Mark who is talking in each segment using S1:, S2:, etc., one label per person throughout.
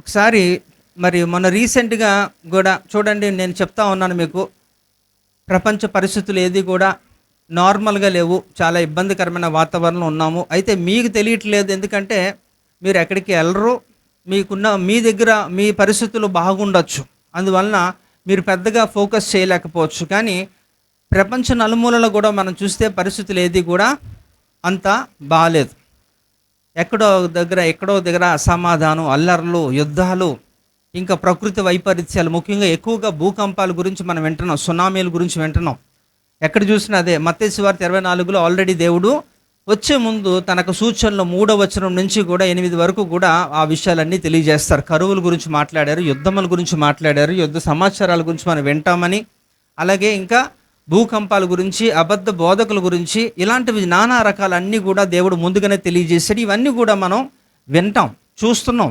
S1: ఒకసారి మరి మొన్న రీసెంట్‌గా గూడా చూడండి, నేను చెప్తా ఉన్నాను మీకు, ప్రపంచ పరిస్థితులు ఏది కూడా నార్మల్‌గా లేవు. చాలా ఇబ్బందికరమైన వాతావరణంలో ఉన్నాము. అయితే మీకు తెలియట్లేదు. ఎందుకంటే మీరు ఎక్కడికి ఎళ్ళరు. మీ దగ్గర మీ పరిస్థితులు బాగుండొచ్చు. అందువలన మీరు పెద్దగా ఫోకస్ చేయలేకపోవచ్చు. కానీ ప్రపంచ నలుమూలలో గూడా మనం చూస్తే పరిస్థితులు ఏది కూడా అంత బాలేదు. ఎక్కడో దగ్గర అసమాధానం, అల్లర్లు, యుద్ధాలు, ఇంకా ప్రకృతి వైపరీత్యాలు, ముఖ్యంగా ఎక్కువగా భూకంపాల గురించి మనం వింటున్నాం. సునామీల గురించి వింటున్నాం. ఎక్కడ చూసినా అదే. మత్తయి సువార్త 24లో ఆల్రెడీ దేవుడు వచ్చే ముందు తనకు సూచనలు 3వ వచనం నుంచి కూడా 8 వరకు కూడా ఆ విషయాలన్నీ తెలియజేస్తారు. కరువుల గురించి మాట్లాడారు, యుద్ధముల గురించి మాట్లాడారు, యుద్ధ సమాచారాల గురించి మనం వింటామని, అలాగే ఇంకా భూకంపాల గురించి, అబద్ధ బోధకుల గురించి, ఇలాంటివి నానా రకాలన్నీ కూడా దేవుడు ముందుగానే తెలియజేశాడు. ఇవన్నీ కూడా మనం వింటాం, చూస్తున్నాం.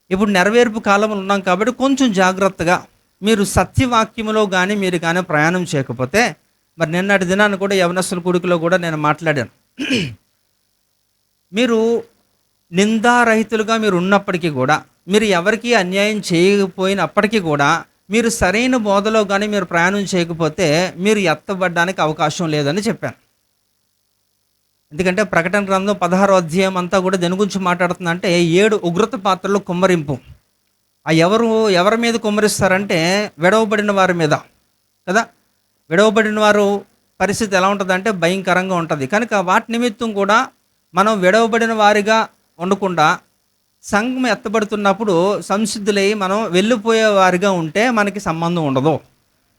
S1: ఇప్పుడు నెరవేర్పు కాలంలో ఉన్నాం కాబట్టి కొంచెం జాగ్రత్తగా మీరు సత్యవాక్యములో కానీ మీరు కానీ ప్రయాణం చేయకపోతే, మరి నిన్నటి దినాన్ని కూడా యవనస్తుల కూడికలో కూడా నేను మాట్లాడాను. మీరు నిందారహితులుగా మీరు ఉన్నప్పటికీ కూడా, మీరు ఎవరికీ అన్యాయం చేయకపోయినప్పటికీ కూడా, మీరు సరైన బోధలో కానీ మీరు ప్రయాణం చేయకపోతే మీరు ఎత్తబడడానికి అవకాశం లేదని చెప్పాను. ఎందుకంటే ప్రకటన గ్రంథం 16వ అధ్యాయం అంతా కూడా దేని గురించి మాట్లాడుతుందంటే 7 ఉగ్రత పాత్రలు కుమ్మరింపు. ఎవరి మీద కుమ్మరిస్తారంటే విడవబడిన వారి మీద కదా. విడవబడిన వారు పరిస్థితి ఎలా ఉంటుందంటే భయంకరంగా ఉంటుంది. కనుక వాటి నిమిత్తం కూడా మనం విడవబడిన వారిగా ఉండకుండా సంఘం ఎత్తబడుతున్నప్పుడు సంసిద్ధులై మనం వెళ్ళిపోయే వారిగా ఉంటే మనకి సంబంధం ఉండదు.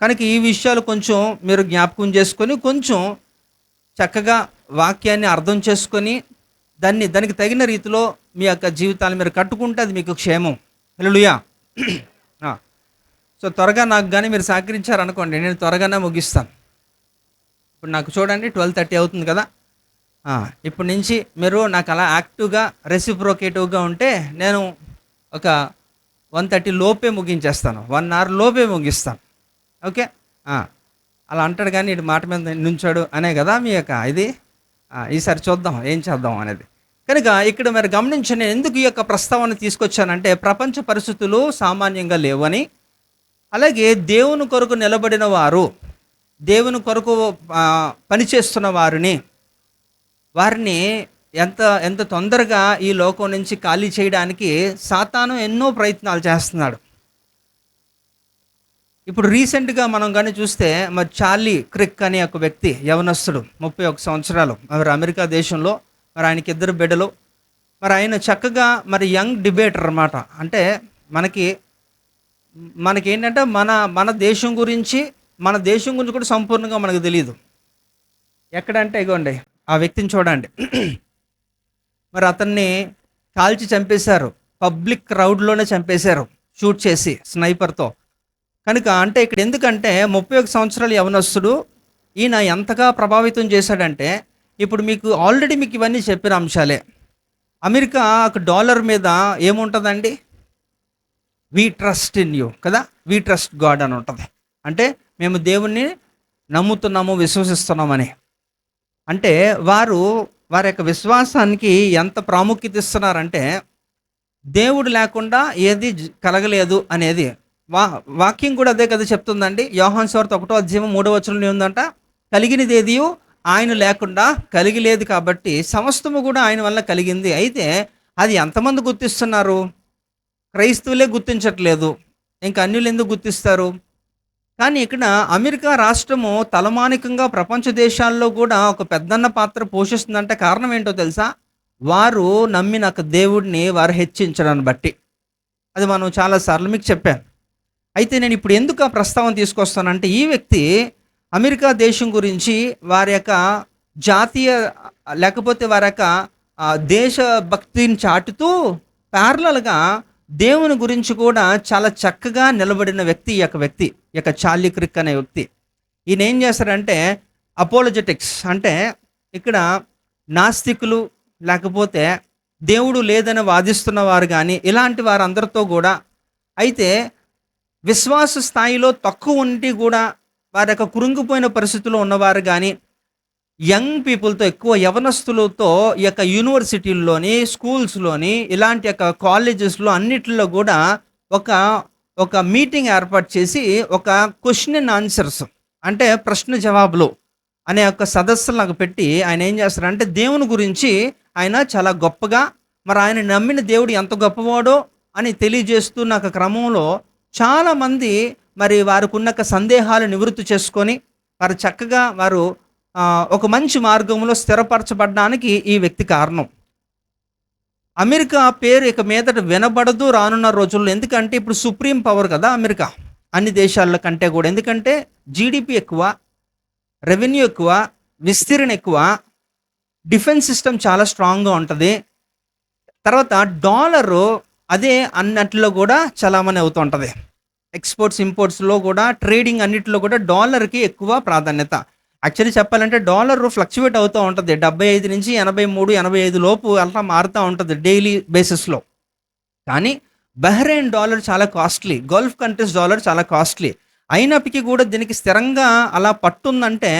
S1: కనుక ఈ విషయాలు కొంచెం మీరు జ్ఞాపకం చేసుకొని, కొంచెం చక్కగా వాక్యాన్ని అర్థం చేసుకొని దానికి తగిన రీతిలో మీ యొక్క జీవితాన్ని మీరు కట్టుకుంటే అది మీకు క్షేమం. హల్లెలూయా. సో త్వరగా నాకు కానీ మీరు సహకరించారనుకోండి, నేను త్వరగానే ముగిస్తాను. ఇప్పుడు నాకు చూడండి 12:30 అవుతుంది కదా. ఇప్పటి నుంచి మీరు నాకు అలా యాక్టివ్గా రెసిప్రోకేటివ్గా ఉంటే నేను ఒక 1:30 లోపే ముగించేస్తాను, 1 అవర్ లోపే ముగిస్తాను. ఓకే. అలా అంటాడు కానీ ఇటు మాట మీద నుంచాడు అనే కదా మీ యొక్క ఇది. ఈసారి చూద్దాం ఏం చేద్దాం అనేది. కనుక ఇక్కడ మీరు గమనించి, నేను ఎందుకు ఈ యొక్క ప్రస్తావన తీసుకొచ్చానంటే, ప్రపంచ పరిస్థితులు సామాన్యంగా లేవని, అలాగే దేవుని కొరకు నిలబడిన వారు, దేవుని కొరకు పనిచేస్తున్న వారిని ఎంత తొందరగా ఈ లోకం నుంచి ఖాళీ చేయడానికి సాతాను ఎన్నో ప్రయత్నాలు చేస్తున్నాడు. ఇప్పుడు రీసెంట్గా మనం కానీ చూస్తే, మరి చార్లీ క్రిక్ అనే ఒక వ్యక్తి, యవనస్తుడు, 31 సంవత్సరాలు, మరి అమెరికా దేశంలో, మరి ఆయనకి 2 బిడ్డలు. మరి ఆయన చక్కగా మరి యంగ్ డిబేటర్ అన్నమాట. అంటే మనకేంటంటే మన దేశం గురించి కూడా సంపూర్ణంగా మనకు తెలియదు. ఎక్కడంటే ఇగోండి ఆ వ్యక్తిని చూడండి. మరి అతన్ని కాల్చి చంపేశారు, పబ్లిక్ క్రౌడ్లోనే చంపేశారు, షూట్ చేసి స్నైపర్తో. కనుక అంటే ఇక్కడ ఎందుకంటే 31 సంవత్సరాల యవనస్తుడు, ఈయన ఎంతగా ప్రభావితం చేశాడంటే, ఇప్పుడు మీకు ఆల్రెడీ మీకు ఇవన్నీ చెప్పిన అంశాలే. అమెరికా డాలర్ మీద ఏముంటుందండి? వీ ట్రస్ట్ ఇన్ యూ కదా, వీ ట్రస్ట్ గాడ్ అని ఉంటుంది. అంటే మేము దేవుణ్ణి నమ్ముతున్నాము, విశ్వసిస్తున్నామని. అంటే వారి యొక్క విశ్వాసానికి ఎంత ప్రాముఖ్యత ఇస్తున్నారంటే, దేవుడు లేకుండా ఏది కలగలేదు అనేది వాక్యం కూడా అదే కదా చెప్తుందండి. యోహాను సువార్త 1వ అధ్యాయం 3వ వచనంలో ఉందంట, కలిగినది ఏది ఆయన లేకుండా కలిగిలేదు, కాబట్టి సమస్తము కూడా ఆయన వల్ల కలిగింది. అయితే అది ఎంతమంది గుర్తిస్తున్నారు? క్రైస్తవులే గుర్తించట్లేదు, ఇంకా అన్యులు ఎందుకు గుర్తిస్తారు? కానీ ఇక్కడ అమెరికా రాష్ట్రము తలమానికంగా ప్రపంచ దేశాల్లో కూడా ఒక పెద్దన్న పాత్ర పోషిస్తుందంటే కారణం ఏంటో తెలుసా? వారు నమ్మిన దేవుడిని వారు హెచ్చించడాన్ని బట్టి. అది మనం చాలాసార్లు మీకు చెప్పాను. అయితే నేను ఇప్పుడు ఎందుకు ఆ ప్రస్తావన తీసుకొస్తానంటే, ఈ వ్యక్తి అమెరికా దేశం గురించి, వారి యొక్క జాతీయ లేకపోతే వారి యొక్క దేశ భక్తిని చాటుతూ ప్యారలల్గా దేవుని గురించి కూడా చాలా చక్కగా నిలబడిన వ్యక్తి ఈ యొక్క చార్లీ క్రిక్ అనే వ్యక్తి. ఈయన ఏం చేస్తారంటే అపోలజెటిక్స్, అంటే ఇక్కడ నాస్తికులు లేకపోతే దేవుడు లేదని వాదిస్తున్న వారు కానీ ఇలాంటి వారందరితో కూడా, అయితే విశ్వాస స్థాయిలో తక్కువ ఉండి కూడా వారి యొక్క కృంగిపోయిన పరిస్థితుల్లో ఉన్నవారు కానీ, యంగ్ పీపుల్‌తో ఎక్కువ యవనస్తులతో ఈ యొక్క యూనివర్సిటీల్లోని, స్కూల్స్‌లోని ఇలాంటి యొక్క కాలేజెస్‌లో అన్నిట్లో గూడా ఒక, ఒక మీటింగ్ ఏర్పాటు చేసి ఒక క్వెషన్ అండ్ ఆన్సర్స్ అంటే ప్రశ్న జవాబులు అనే ఒక సదస్సులాగా పెట్టి ఆయన ఏం చేస్తారంటే దేవుని గురించి ఆయన చాలా గొప్పగా మరి ఆయన నమ్మిన దేవుడు ఎంత గొప్పవాడో అని తెలియజేస్తున్న ఒక క్రమంలో చాలామంది మరి వారికున్న సందేహాలు నివృత్తి చేసుకొని వారు చక్కగా వారు ఒక మంచి మార్గంలో స్థిరపరచబడడానికి ఈ వ్యక్తి కారణం. అమెరికా పేరు ఇక మీదట వినబడదు రానున్న రోజుల్లో. ఎందుకంటే ఇప్పుడు సుప్రీం పవర్ కదా అమెరికా అన్ని దేశాల కంటే కూడా. ఎందుకంటే జీడిపి ఎక్కువ, రెవెన్యూ ఎక్కువ, విస్తీర్ణ ఎక్కువ, డిఫెన్స్ సిస్టమ్ చాలా స్ట్రాంగ్గా ఉంటుంది. తర్వాత డాలరు అదే అన్నట్లో కూడా చలామణి అవుతూ ఉంటుంది. ఎక్స్పోర్ట్స్ ఇంపోర్ట్స్లో కూడా ట్రేడింగ్ అన్నిటిలో కూడా డాలర్కి ఎక్కువ ప్రాధాన్యత. యాక్చువల్లీ చెప్పాలంటే డాలర్ ఫ్లక్చువేట్ అవుతూ ఉంటుంది. 75 నుంచి 83, 85 లోపు అలా మారుతూ ఉంటుంది డైలీ బేసిస్లో. కానీ బహ్రెయిన్ డాలర్ చాలా కాస్ట్లీ, గల్ఫ్ కంట్రీస్ డాలర్ చాలా కాస్ట్లీ. అయినప్పటికీ కూడా దీనికి స్థిరంగా అలా పట్టుందంటే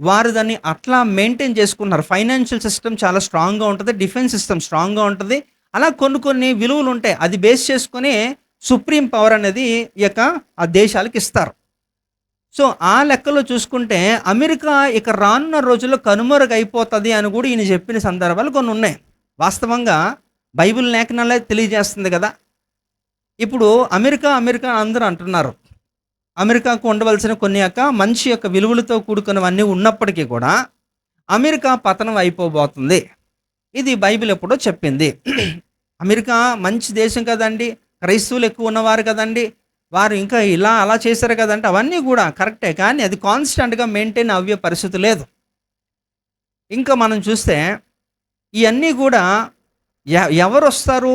S1: వారు దాన్ని అట్లా మెయింటైన్ చేసుకున్నారు. ఫైనాన్షియల్ సిస్టమ్ చాలా స్ట్రాంగ్గా ఉంటుంది, డిఫెన్స్ సిస్టమ్ స్ట్రాంగ్గా ఉంటుంది. అలా కొన్ని కొన్ని విలువలు ఉంటాయి. అది బేస్ చేసుకొని సుప్రీం పవర్ అనేది ఈ యొక్క ఆ దేశాలకు ఇస్తారు. సో ఆ లెక్కలో చూసుకుంటే అమెరికా ఇక రానున్న రోజుల్లో కనుమరుగైపోతుంది అని కూడా ఈయన చెప్పిన సందర్భాలు కొన్ని ఉన్నాయి. వాస్తవంగా బైబిల్ లేఖనాలే తెలియజేస్తుంది కదా. ఇప్పుడు అమెరికా అమెరికా అందరూ అంటున్నారు. అమెరికాకు ఉండవలసిన కొన్ని యొక్క మంచి యొక్క విలువలతో కూడుకున్నవన్నీ ఉన్నప్పటికీ కూడా అమెరికా పతనం అయిపోబోతుంది. ఇది బైబిల్ ఎప్పుడో చెప్పింది. అమెరికా మంచి దేశం కదండి, క్రైస్తవులు ఎక్కువ ఉన్నవారు కదండి, వారు ఇంకా ఇలా అలా చేశారు కదంటే అవన్నీ కూడా కరెక్టే. కానీ అది కాన్స్టెంట్గా మెయింటైన్ అవ్వే పరిస్థితి లేదు. ఇంకా మనం చూస్తే ఇవన్నీ కూడా ఎవరు వస్తారు,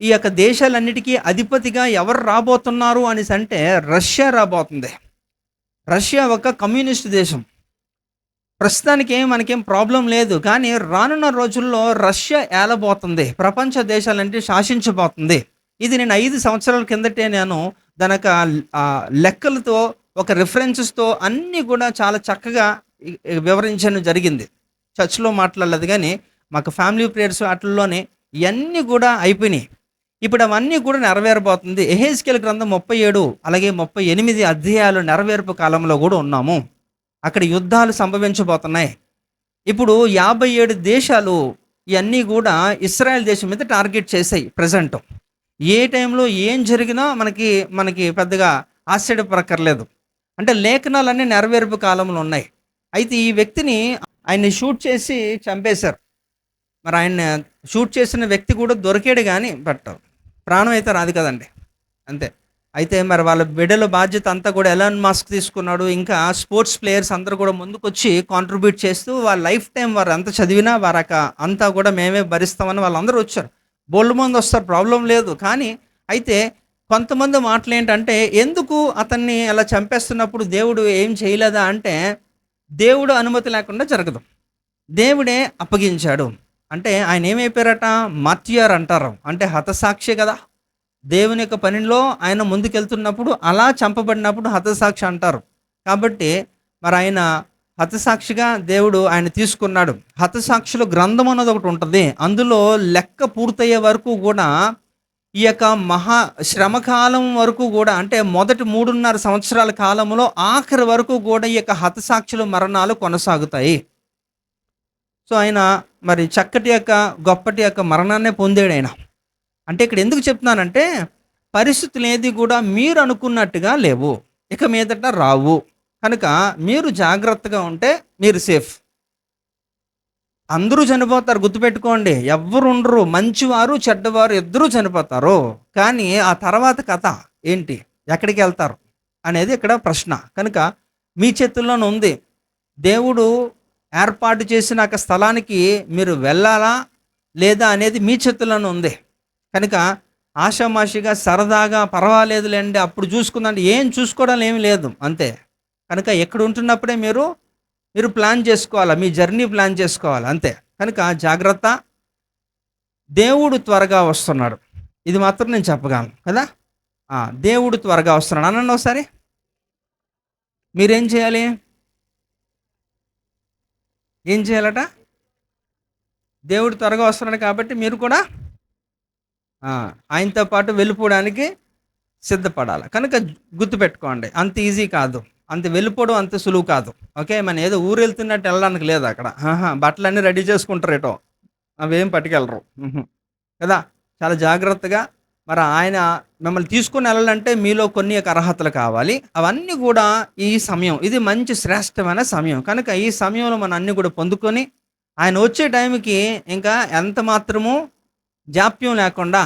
S1: ఈ యొక్క దేశాలన్నిటికీ అధిపతిగా ఎవరు రాబోతున్నారు అనేసి అంటే రష్యా రాబోతుంది. రష్యా ఒక కమ్యూనిస్ట్ దేశం. ప్రస్తుతానికి మనకేం ప్రాబ్లం లేదు. కానీ రానున్న రోజుల్లో రష్యా ఏలబోతుంది, ప్రపంచ దేశాలంటే శాసించబోతుంది. ఇది నేను 5 సంవత్సరాల కిందటే నేను దాని లెక్కలతో ఒక రిఫరెన్సెస్తో అన్నీ కూడా చాలా చక్కగా వివరించడం జరిగింది. చర్చ్లో మాట్లాడలేదు కానీ మాకు ఫ్యామిలీ ప్రేయర్స్ వాటిల్లోనే ఇవన్నీ కూడా అయిపోయినాయి. ఇప్పుడు అవన్నీ కూడా నెరవేరబోతుంది. యెహెజ్కేలు గ్రంథం 37 అలాగే 38 అధ్యాయాలు నెరవేర్పు కాలంలో కూడా ఉన్నాము. అక్కడ యుద్ధాలు సంభవించబోతున్నాయి. ఇప్పుడు 57 దేశాలు ఇవన్నీ కూడా ఇస్రాయెల్ దేశం మీద టార్గెట్ చేశాయి. ప్రజెంట్ ఏ టైంలో ఏం జరిగినా మనకి పెద్దగా ఆశ్చర్యపడక్కర్లేదు. అంటే లేఖనాలన్నీ నెరవేర్పు కాలంలో ఉన్నాయి. అయితే ఈ వ్యక్తిని ఆయన్ని షూట్ చేసి చంపేశారు. మరి ఆయన షూట్ చేసిన వ్యక్తి కూడా దొరికాడు కానీ బట్ ప్రాణం అయితే రాదు కదండి, అంతే. అయితే మరి వాళ్ళ బిడ్డల బాధ్యత అంతా కూడా ఎలాన్ మస్క్ తీసుకున్నాడు. ఇంకా స్పోర్ట్స్ ప్లేయర్స్ అందరూ కూడా ముందుకొచ్చి కాంట్రిబ్యూట్ చేస్తూ వాళ్ళ లైఫ్ టైం వారు ఎంత చదివినా వారక అంతా కూడా మేమే భరిస్తామని వాళ్ళందరూ వచ్చారు. బోల్డ్ మంది వస్తారు, ప్రాబ్లం లేదు. కానీ అయితే కొంతమంది మాటలు ఏంటంటే ఎందుకు అతన్ని అలా చంపేస్తున్నప్పుడు దేవుడు ఏం చేయలేదా అంటే దేవుడు అనుమతి లేకుండా జరగదు, దేవుడే అప్పగించాడు. అంటే ఆయన ఏమైపోయారట, మత్యార్ అంటారు, అంటే హతసాక్షి కదా. దేవుని యొక్క పనిలో ఆయన ముందుకెళ్తున్నప్పుడు అలా చంపబడినప్పుడు హతసాక్షి అంటారు. కాబట్టి మరి ఆయన హతసాక్షిగా దేవుడు ఆయన తీసుకున్నాడు. హతసాక్షుల గ్రంథం అన్నది ఒకటి ఉంటుంది. అందులో లెక్క పూర్తయ్యే వరకు కూడా ఈ యొక్క శ్రమకాలం వరకు కూడా అంటే మొదటి 3.5 సంవత్సరాల కాలంలో ఆఖరి వరకు కూడా ఈ యొక్క హతసాక్షుల మరణాలు కొనసాగుతాయి. సో ఆయన మరి చక్కటి యొక్క గొప్పటి యొక్క మరణాన్నే పొందాడు ఆయన. అంటే ఇక్కడ ఎందుకు చెప్తున్నానంటే పరిస్థితులు ఏది కూడా మీరు అనుకున్నట్టుగా లేవు, ఇక మీదట రావు. కనుక మీరు జాగ్రత్తగా ఉంటే మీరు సేఫ్. అందరూ చనిపోతారు, గుర్తుపెట్టుకోండి. ఎవ్వరు ఉండరు, మంచివారు చెడ్డవారు ఇద్దరూ చనిపోతారు. కానీ ఆ తర్వాత కథ ఏంటి, ఎక్కడికి వెళ్తారు అనేది ఇక్కడ ప్రశ్న. కనుక మీ చేతుల్లోనే ఉంది. దేవుడు ఏర్పాటు చేసిన ఒక స్థలానికి మీరు వెళ్ళాలా లేదా అనేది మీ చేతుల్లోనే ఉంది. కనుక ఆషామాషిగా సరదాగా పర్వాలేదులేండి అప్పుడు చూసుకుందంటే ఏం చూసుకోవడం ఏమి లేదు, అంతే. కనుక ఎక్కడ ఉంటున్నప్పుడే మీరు ప్లాన్ చేసుకోవాలి, మీ జర్నీ ప్లాన్ చేసుకోవాలి, అంతే. కనుక జాగ్రత్త, దేవుడు త్వరగా వస్తున్నాడు, ఇది మాత్రం నేను చెప్పగలను కదా. దేవుడు త్వరగా వస్తున్నాడు అనండి ఒకసారి. మీరేం చేయాలి, ఏం చేయాలట? దేవుడు త్వరగా వస్తున్నాడు కాబట్టి మీరు కూడా ఆ, ఆయనతో పాటు వెళ్ళిపోవడానికి సిద్ధపడాలి. కనుక గుర్తుపెట్టుకోండి, అంత ఈజీ కాదు, అంత వెళ్ళిపోవడం అంత సులువు కాదు. ఓకే, మనం ఏదో ఊరు వెళ్తున్నట్టు వెళ్ళడానికి లేదు అక్కడ. బట్టలన్నీ రెడీ చేసుకుంటారు ఏటో, అవేం పట్టుకెళ్ళరు. కదా, చాలా జాగ్రత్తగా. మరి ఆయన మిమ్మల్ని తీసుకుని వెళ్ళాలంటే మీలో కొన్ని యొక్క అర్హతలు కావాలి. అవన్నీ కూడా ఈ సమయం, ఇది మంచి శ్రేష్టమైన సమయం. కనుక ఈ సమయంలో మనం అన్నీ కూడా పొందుకొని ఆయన వచ్చే టైంకి ఇంకా ఎంత మాత్రము జాప్యం లేకుండా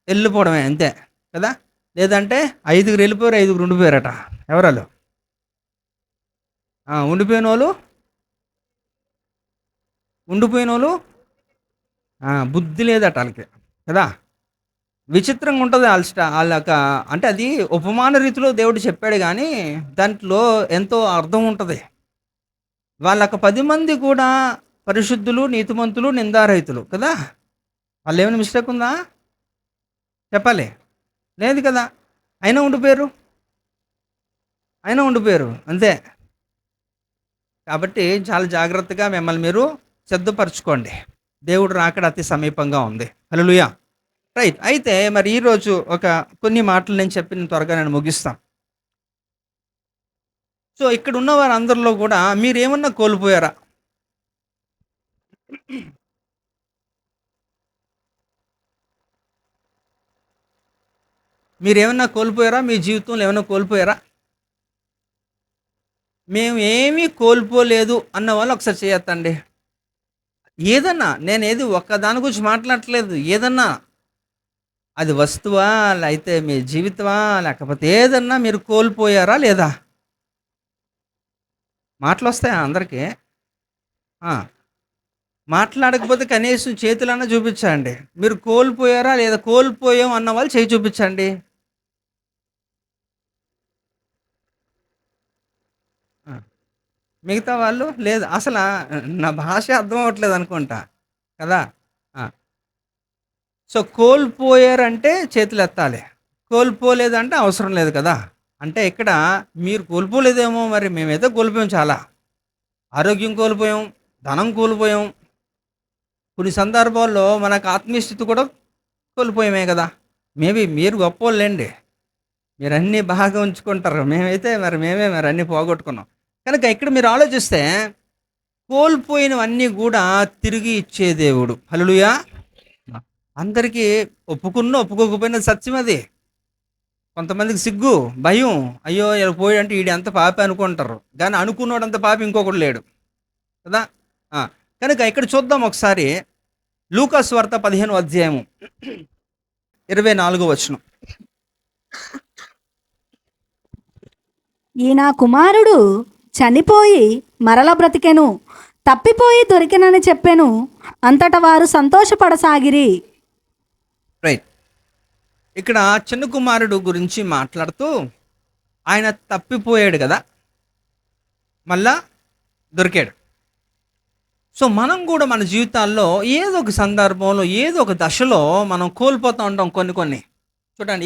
S1: వెళ్ళిపోవడమే అంతే కదా. లేదంటే ఐదుగురు వెళ్ళిపోయారు, ఐదుగురు ఉండిపోయారట. ఎవరాలు? ఉండిపోయిన వాళ్ళు, ఉండిపోయిన వాళ్ళు బుద్ధి లేదట వాళ్ళకి కదా. విచిత్రంగా ఉంటుంది వాళ్ళ అంటే అది ఉపమాన రీతిలో దేవుడు చెప్పాడు కానీ దాంట్లో ఎంతో అర్థం ఉంటుంది. వాళ్ళొక 10 మంది కూడా పరిశుద్ధులు, నీతిమంతులు, నిందారహితులు కదా. వాళ్ళు ఏమైనా మిస్టేక్ ఉందా చెప్పాలి? లేదు కదా. అయినా ఉండిపోయారు, అయినా ఉండిపోయారు అంతే. కాబట్టి చాలా జాగ్రత్తగా మిమ్మల్ని మీరు సిద్ధపరచుకోండి. దేవుడు రాకడ అతి సమీపంగా ఉంది. హల్లెలూయా. రైట్. అయితే మరి ఈరోజు కొన్ని మాటలు నేను చెప్పిన త్వరగా నేను ముగిస్తాను. సో ఇక్కడ ఉన్న వారందరిలో కూడా మీరేమన్నా కోల్పోయారా? మీరేమన్నా కోల్పోయారా? మీ జీవితంలో ఏమన్నా కోల్పోయారా? మేము ఏమీ కోల్పోలేదు అన్న వాళ్ళు ఒకసారి చేయొద్దండి. ఏదన్నా, నేనేది ఒక్క దాని గురించి మాట్లాడట్లేదు. ఏదన్నా అది వస్తువా, లేకపోతే మీ జీవితమా, లేకపోతే ఏదన్నా మీరు కోల్పోయారా లేదా? మాటలు వస్తాయా అందరికీ? ఆ, మాట్లాడకపోతే కనీసం చేతులన్నా చూపించండి. మీరు కోల్పోయారా లేదా? కోల్పోయాం అన్న వాళ్ళు చేయి చూపించండి. ఆ, మిగతా వాళ్ళు లేదు. అసలు నా భాష అర్థం అవ్వట్లేదు అనుకుంటా కదా. ఆ, సో కోల్పోయారంటే చేతులు ఎత్తాలి, కోల్పోలేదంటే అవసరం లేదు కదా. అంటే ఇక్కడ మీరు కోల్పోలేదేమో, మరి మేమైతే కోల్పోయాం చాలా. ఆరోగ్యం కోల్పోయాం, ధనం కోల్పోయాం, కొన్ని సందర్భాల్లో మనకు ఆత్మీయ స్థితి కూడా కోల్పోయామే కదా. మేబీ మీరు గొప్పోళ్ళండి, మీరు అన్నీ బాగా ఉంచుకుంటారు. మేమైతే మేమే అన్నీ పోగొట్టుకున్నాం. కనుక ఇక్కడ మీరు ఆలోచిస్తే కోల్పోయినవన్నీ కూడా తిరిగి ఇచ్చే దేవుడు. హల్లెలూయా. అందరికీ ఒప్పుకోకపోయినా సత్యం అది. కొంతమందికి సిగ్గు, భయం, అయ్యో ఇలా పోయాడంటే ఈడు ఎంత పాపి అనుకుంటారు. కానీ అనుకున్నాడంత పాపి ఇంకొకడు లేడు కదా. ఆ, కనుక ఇక్కడ చూద్దాం ఒకసారి లూకా సువార్త 15వ అధ్యాయము 24వ వచనం.
S2: ఈ నా కుమారుడు చనిపోయి మరల బ్రతికెను, తప్పిపోయి దొరికెనని చెప్పెను. అంతటా వారు సంతోషపడసాగిరి.
S1: రైట్. ఇక్కడ చిన్న కుమారుడు గురించి మాట్లాడుతూ ఆయన తప్పిపోయాడు కదా, మళ్ళా దొరికాడు. సో మనం కూడా మన జీవితాల్లో ఏదో ఒక సందర్భంలో, ఏదో ఒక దశలో మనం కోల్పోతూ ఉంటాం కొన్ని. చూడండి,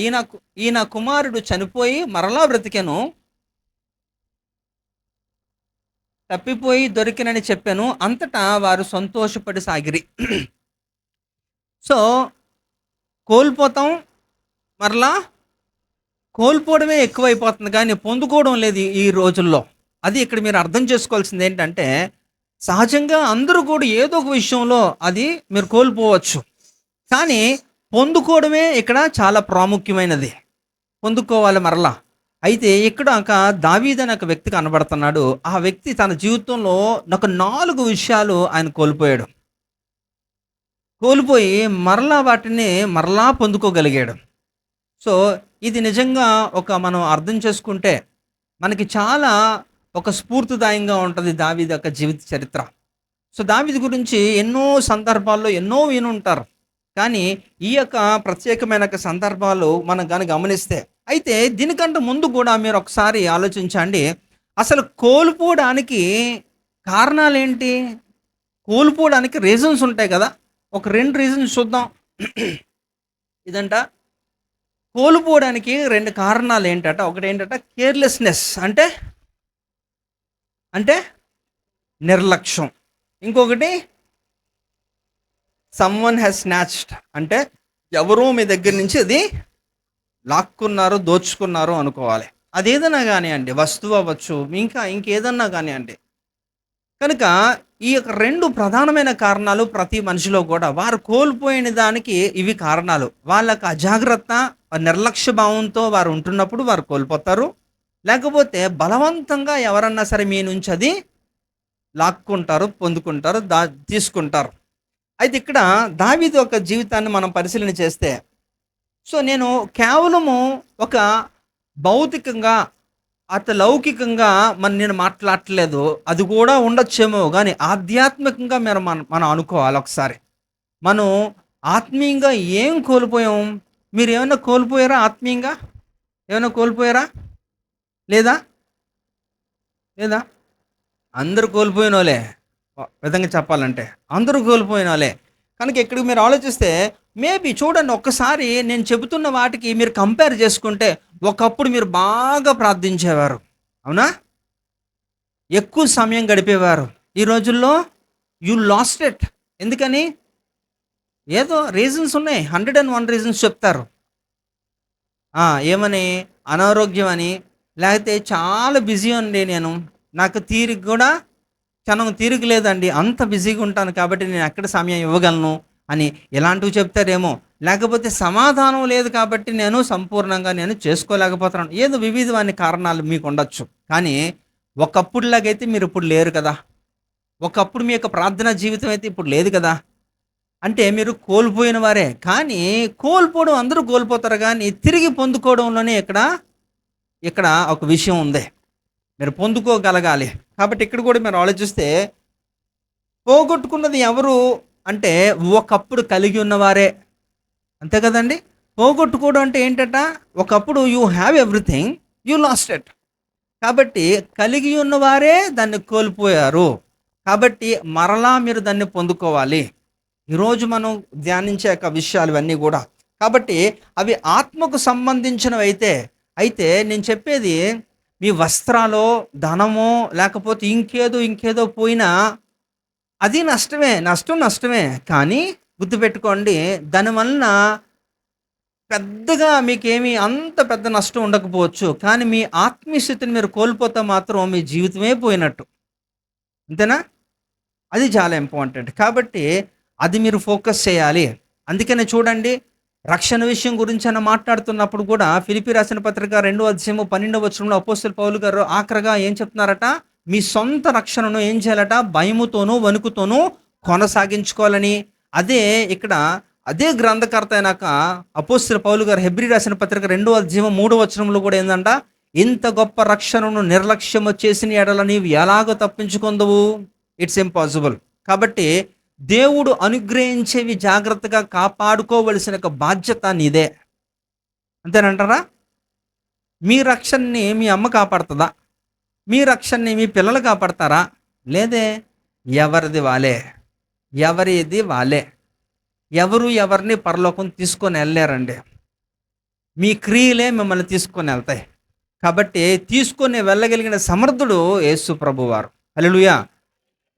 S1: ఈయన కుమారుడు చనిపోయి మరలా బ్రతికెను, తప్పిపోయి దొరికినని చెప్పాను, అంతటా వారు సంతోషపడి సాగిరి. సో కోల్పోతాం, మరలా కోల్పోవడమే ఎక్కువైపోతుంది కానీ పొందుకోవడం లేదు ఈ రోజుల్లో. అది ఇక్కడ మీరు అర్థం చేసుకోవాల్సింది ఏంటంటే, సహజంగా అందరూ కూడా ఏదో ఒక విషయంలో అది మీరు కోల్పోవచ్చు, కానీ పొందుకోవడమే ఇక్కడ చాలా ప్రాముఖ్యమైనది. పొందుకోవాలి మరలా. అయితే ఇక్కడ దావీదు అనే ఒక వ్యక్తి కనబడుతున్నాడు. ఆ వ్యక్తి తన జీవితంలో 4 విషయాలు ఆయన కోల్పోయాడు. కోల్పోయి మరలా వాటిని మరలా పొందుకోగలిగాడు. సో ఇది నిజంగా మనం అర్థం చేసుకుంటే మనకి చాలా స్ఫూర్తిదాయంగా ఉంటుంది దావీదు యొక్క జీవిత చరిత్ర. సో దావీదు గురించి ఎన్నో సందర్భాల్లో ఎన్నో వినుంటారు, కానీ ఈ ప్రత్యేకమైన సందర్భాలు మనం కానీ గమనిస్తే, అయితే దీనికంటే ముందు కూడా మీరు ఒకసారి ఆలోచించండి, అసలు కోల్పోవడానికి కారణాలు ఏంటి? కోల్పోవడానికి రీజన్స్ ఉంటాయి కదా. 2 రీజన్స్ చూద్దాం. ఇదంట కోల్పోవడానికి 2 కారణాలు ఏంటట. ఒకటి ఏంటంటే కేర్లెస్నెస్, అంటే నిర్లక్ష్యం. ఇంకొకటి సమ్వన్ హ్యాస్ స్నాచ్డ్, అంటే ఎవరో మీ దగ్గర నుంచి అది లాక్కున్నారు, దోచుకున్నారు అనుకోవాలి. అదేదైనా కానివ్వండి, వస్తువు అవ్వచ్చు, ఇంకేదన్నా కానివ్వండి. కనుక ఈ యొక్క 2 ప్రధానమైన కారణాలు ప్రతి మనిషిలో కూడా వారు కోల్పోయిన దానికి ఇవి కారణాలు. వాళ్ళకి అజాగ్రత్త, నిర్లక్ష్య భావంతో వారు ఉంటున్నప్పుడు వారు కోల్పోతారు. లేకపోతే బలవంతంగా ఎవరన్నా సరే మీ నుంచి అది లాక్కుంటారు, పొందుకుంటారు, తీసుకుంటారు. అయితే ఇక్కడ దావీదు యొక్క జీవితాన్ని మనం పరిశీలన చేస్తే, సో నేను కేవలము ఒక భౌతికంగా లౌకికంగా నేను మాట్లాడట్లేదు, అది కూడా ఉండొచ్చేమో, కానీ ఆధ్యాత్మికంగా మనం అనుకోవాలి ఒకసారి. మనం ఆత్మీయంగా ఏం కోల్పోయాం? మీరు ఏమైనా కోల్పోయారా? ఆత్మీయంగా ఏమైనా కోల్పోయారా? లేదా లేదా అందరూ కోల్పోయిన వాళ్ళే, విధంగా చెప్పాలంటే అందరూ కోల్పోయిన వాళ్ళే. కనుక ఇక్కడికి మీరు ఆలోచిస్తే మేబీ చూడండి, ఒక్కసారి నేను చెబుతున్న వాటికి మీరు కంపేర్ చేసుకుంటే, ఒకప్పుడు మీరు బాగా ప్రార్థించేవారు, అవునా? ఎక్కువ సమయం గడిపేవారు. ఈ రోజుల్లో యు లాస్ట్ ఇట్. ఎందుకని? ఏదో రీజన్స్ ఉన్నాయి, 101 రీజన్స్ చెప్తారు. ఏమని? అనారోగ్యం అని, లేకపోతే చాలా బిజీ అండి, నాకు తీరిక కూడా క్షణం తీరిక లేదండి, అంత బిజీగా ఉంటాను కాబట్టి నేను ఎక్కడ సమయం ఇవ్వగలను అని ఇలాంటివి చెప్తారేమో. లేకపోతే సమాధానం లేదు కాబట్టి నేను సంపూర్ణంగా చేసుకోలేకపోతున్నాను. ఏదో వివిధమైన కారణాలు మీకు ఉండొచ్చు. కానీ ఒకప్పుడులాగైతే మీరు ఇప్పుడు లేరు కదా. ఒకప్పుడు మీ యొక్క ప్రార్థనా జీవితం అయితే ఇప్పుడు లేదు కదా. అంటే మీరు కోల్పోయిన వారే. కానీ కోల్పోవడం అందరూ కోల్పోతారు, కానీ తిరిగి పొందుకోవడంలోనే ఇక్కడ ఒక విషయం ఉంది. మీరు పొందుకోగలగాలి. కాబట్టి ఇక్కడ కూడా మీరు ఆలోచిస్తే, పోగొట్టుకున్నది ఎవరు అంటే ఒకప్పుడు కలిగి ఉన్నవారే, అంతే కదండి. పోగొట్టుకోవడం అంటే ఏంటట? ఒకప్పుడు you have everything, you lost it. కాబట్టి కలిగి ఉన్నవారే దాన్ని కోల్పోయారు. కాబట్టి మరలా మీరు దాన్ని పొందుకోవాలి. ఈరోజు మనం ధ్యానించే యొక్క విషయాలు ఇవన్నీ కూడా. కాబట్టి అవి ఆత్మకు సంబంధించినవి అయితే నేను చెప్పేది, మీ వస్త్రాలో ధనమో లేకపోతే ఇంకేదో పోయినా అది నష్టమే. కానీ గుర్తుపెట్టుకోండి, దానివలన పెద్దగా మీకేమీ అంత పెద్ద నష్టం ఉండకపోవచ్చు, కానీ మీ ఆత్మీయస్థితిని మీరు కోల్పోతే మాత్రం మీ జీవితమే పోయినట్టు. అంతేనా? అది చాలా ఇంపార్టెంట్. కాబట్టి అది మీరు ఫోకస్ చేయాలి. అందుకనే చూడండి, రక్షణ విషయం గురించి అని మాట్లాడుతున్నప్పుడు కూడా ఫిలిప్పీ రాసిన పత్రిక 2:12 అపోస్తలుడు పౌలు గారు ఆఖరిగా ఏం చెప్తున్నారట? మీ సొంత రక్షణను ఏం చేయాలట? భయముతోనూ వణుకుతోనూ కొనసాగించుకోవాలని. అదే గ్రంథకర్త అయినాక అపోస్తలుడు పౌలు గారు హెబ్రీ రాసిన పత్రిక 2:3 కూడా ఏందంట? ఇంత గొప్ప రక్షణను నిర్లక్ష్యము చేసిన ఎడల నీవు ఎలాగో తప్పించుకుందవు? It's impossible. కాబట్టి దేవుడు అనుగ్రహించేవి జాగ్రత్తగా కాపాడుకోవలసిన బాధ్యత నీదే. అంతేనంటారా? మీ రక్షణని మీ అమ్మ కాపాడుతుందా? మీ రక్షణని మీ పిల్లలు కాపాడతారా? లేదే. ఎవరిది వాళ్ళే. ఎవరు ఎవరిని పరలోకం తీసుకొని వెళ్ళారండి. మీ క్రియలే మిమ్మల్ని తీసుకొని వెళ్తాయి. కాబట్టి తీసుకొని వెళ్ళగలిగిన సమర్థుడు యేసు ప్రభువారు. హల్లెలూయా.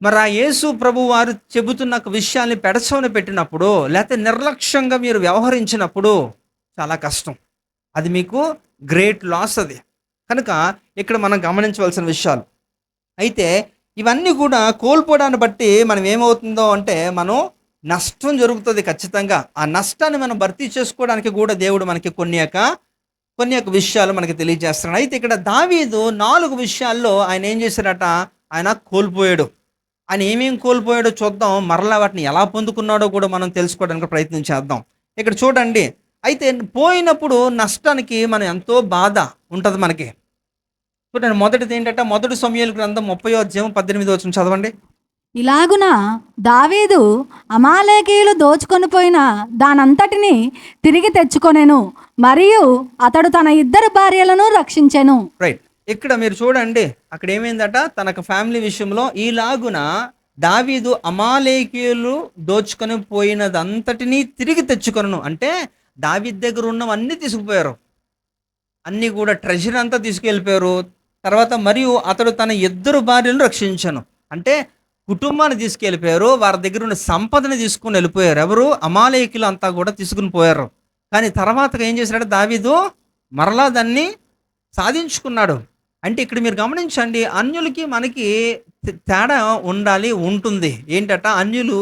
S1: మరి ఆ యేసు ప్రభు వారు చెబుతున్న విషయాల్ని పెడచవన పెట్టినప్పుడు, లేకపోతే నిర్లక్ష్యంగా మీరు వ్యవహరించినప్పుడు చాలా కష్టం. అది మీకు గ్రేట్ లాస్ అది. కనుక ఇక్కడ మనం గమనించవలసిన విషయాలు. అయితే ఇవన్నీ కూడా కోల్పోవడాన్ని బట్టి మనం ఏమవుతుందో అంటే, మనం నష్టం జరుగుతుంది ఖచ్చితంగా. ఆ నష్టాన్ని మనం భర్తీ చేసుకోవడానికి కూడా దేవుడు మనకి కొన్ని యొక్క విషయాలు మనకి తెలియజేస్తున్నాడు. అయితే ఇక్కడ దావీదు 4 విషయాల్లో ఆయన ఏం చేశాడట? ఆయన కోల్పోయాడు. ఆయన ఏమేం కోల్పోయాడో చూద్దాం. మరలా వాటిని ఎలా పొందుకున్నాడో కూడా మనం తెలుసుకోవడానికి ప్రయత్నం చేద్దాం. ఇక్కడ చూడండి, అయితే పోయినప్పుడు నష్టానికి మనం ఎంతో బాధ ఉంటుంది మనకి. చూడండి, మొదటిది ఏంటంటే 1 సమూయేలు గ్రంథం 30:18 చదవండి.
S2: ఇలాగున దావీదు అమాలేకీయులు దోచుకొని పోయిన దానంతటిని తిరిగి తెచ్చుకొనెను, మరియు అతడు తన 2 భార్యలను రక్షించెను.
S1: రైట్. ఇక్కడ మీరు చూడండి, అక్కడ ఏమైందట? తనకు ఫ్యామిలీ విషయంలో ఈలాగున దావీదు అమాలేకీయులు దోచుకొని పోయినదంతటినీ తిరిగి తెచ్చుకొనను. అంటే దావీదు దగ్గర ఉన్నవన్నీ తీసుకుపోయారు, అన్నీ కూడా ట్రెజర్ అంతా తీసుకెళ్ళిపోయారు. తర్వాత మరియు అతడు తన 2 భార్యలను రక్షించను. అంటే కుటుంబాన్ని తీసుకెళ్ళిపోయారు. వారి దగ్గర ఉన్న సంపదని తీసుకొని వెళ్ళిపోయారు. ఎవరు? అమాలేకులు అంతా కూడా తీసుకుని పోయారు. కానీ తర్వాతగా ఏం చేశాడంటే దావీదు మరలా దాన్ని సాధించుకున్నాడు. అంటే ఇక్కడ మీరు గమనించండి, అన్యులకి మనకి తేడా ఉండాలి, ఉంటుంది. ఏంటట, అన్యులు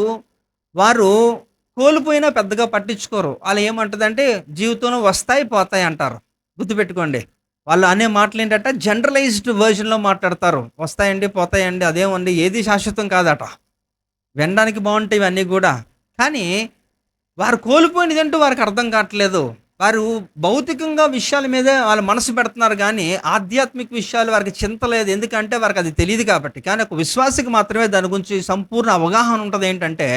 S1: వారు కోల్పోయినా పెద్దగా పట్టించుకోరు. వాళ్ళు ఏమంటదంటే జీవితంలో వస్తాయి పోతాయి అంటారు. గుర్తుపెట్టుకోండి. వాళ్ళు అనే మాటలు ఏంటంటే జనరలైజ్డ్ వర్షన్లో మాట్లాడతారు. వస్తాయండి పోతాయండి, అదేమండి ఏది శాశ్వతం కాదట. వినడానికి బాగుంటాయి ఇవన్నీ కూడా. కానీ వారు కోల్పోయినదంటూ వారికి అర్థం కావట్లేదు. వారు భౌతికంగా విషయాల మీదే వాళ్ళ మనసు పెడుతున్నారు కానీ ఆధ్యాత్మిక విషయాలు వారికి చింత లేదు. ఎందుకంటే వారికి అది తెలియదు కాబట్టి. కానీ ఒక విశ్వాసికి మాత్రమే దాని గురించి సంపూర్ణ అవగాహన ఉంటుంది. ఏంటంటే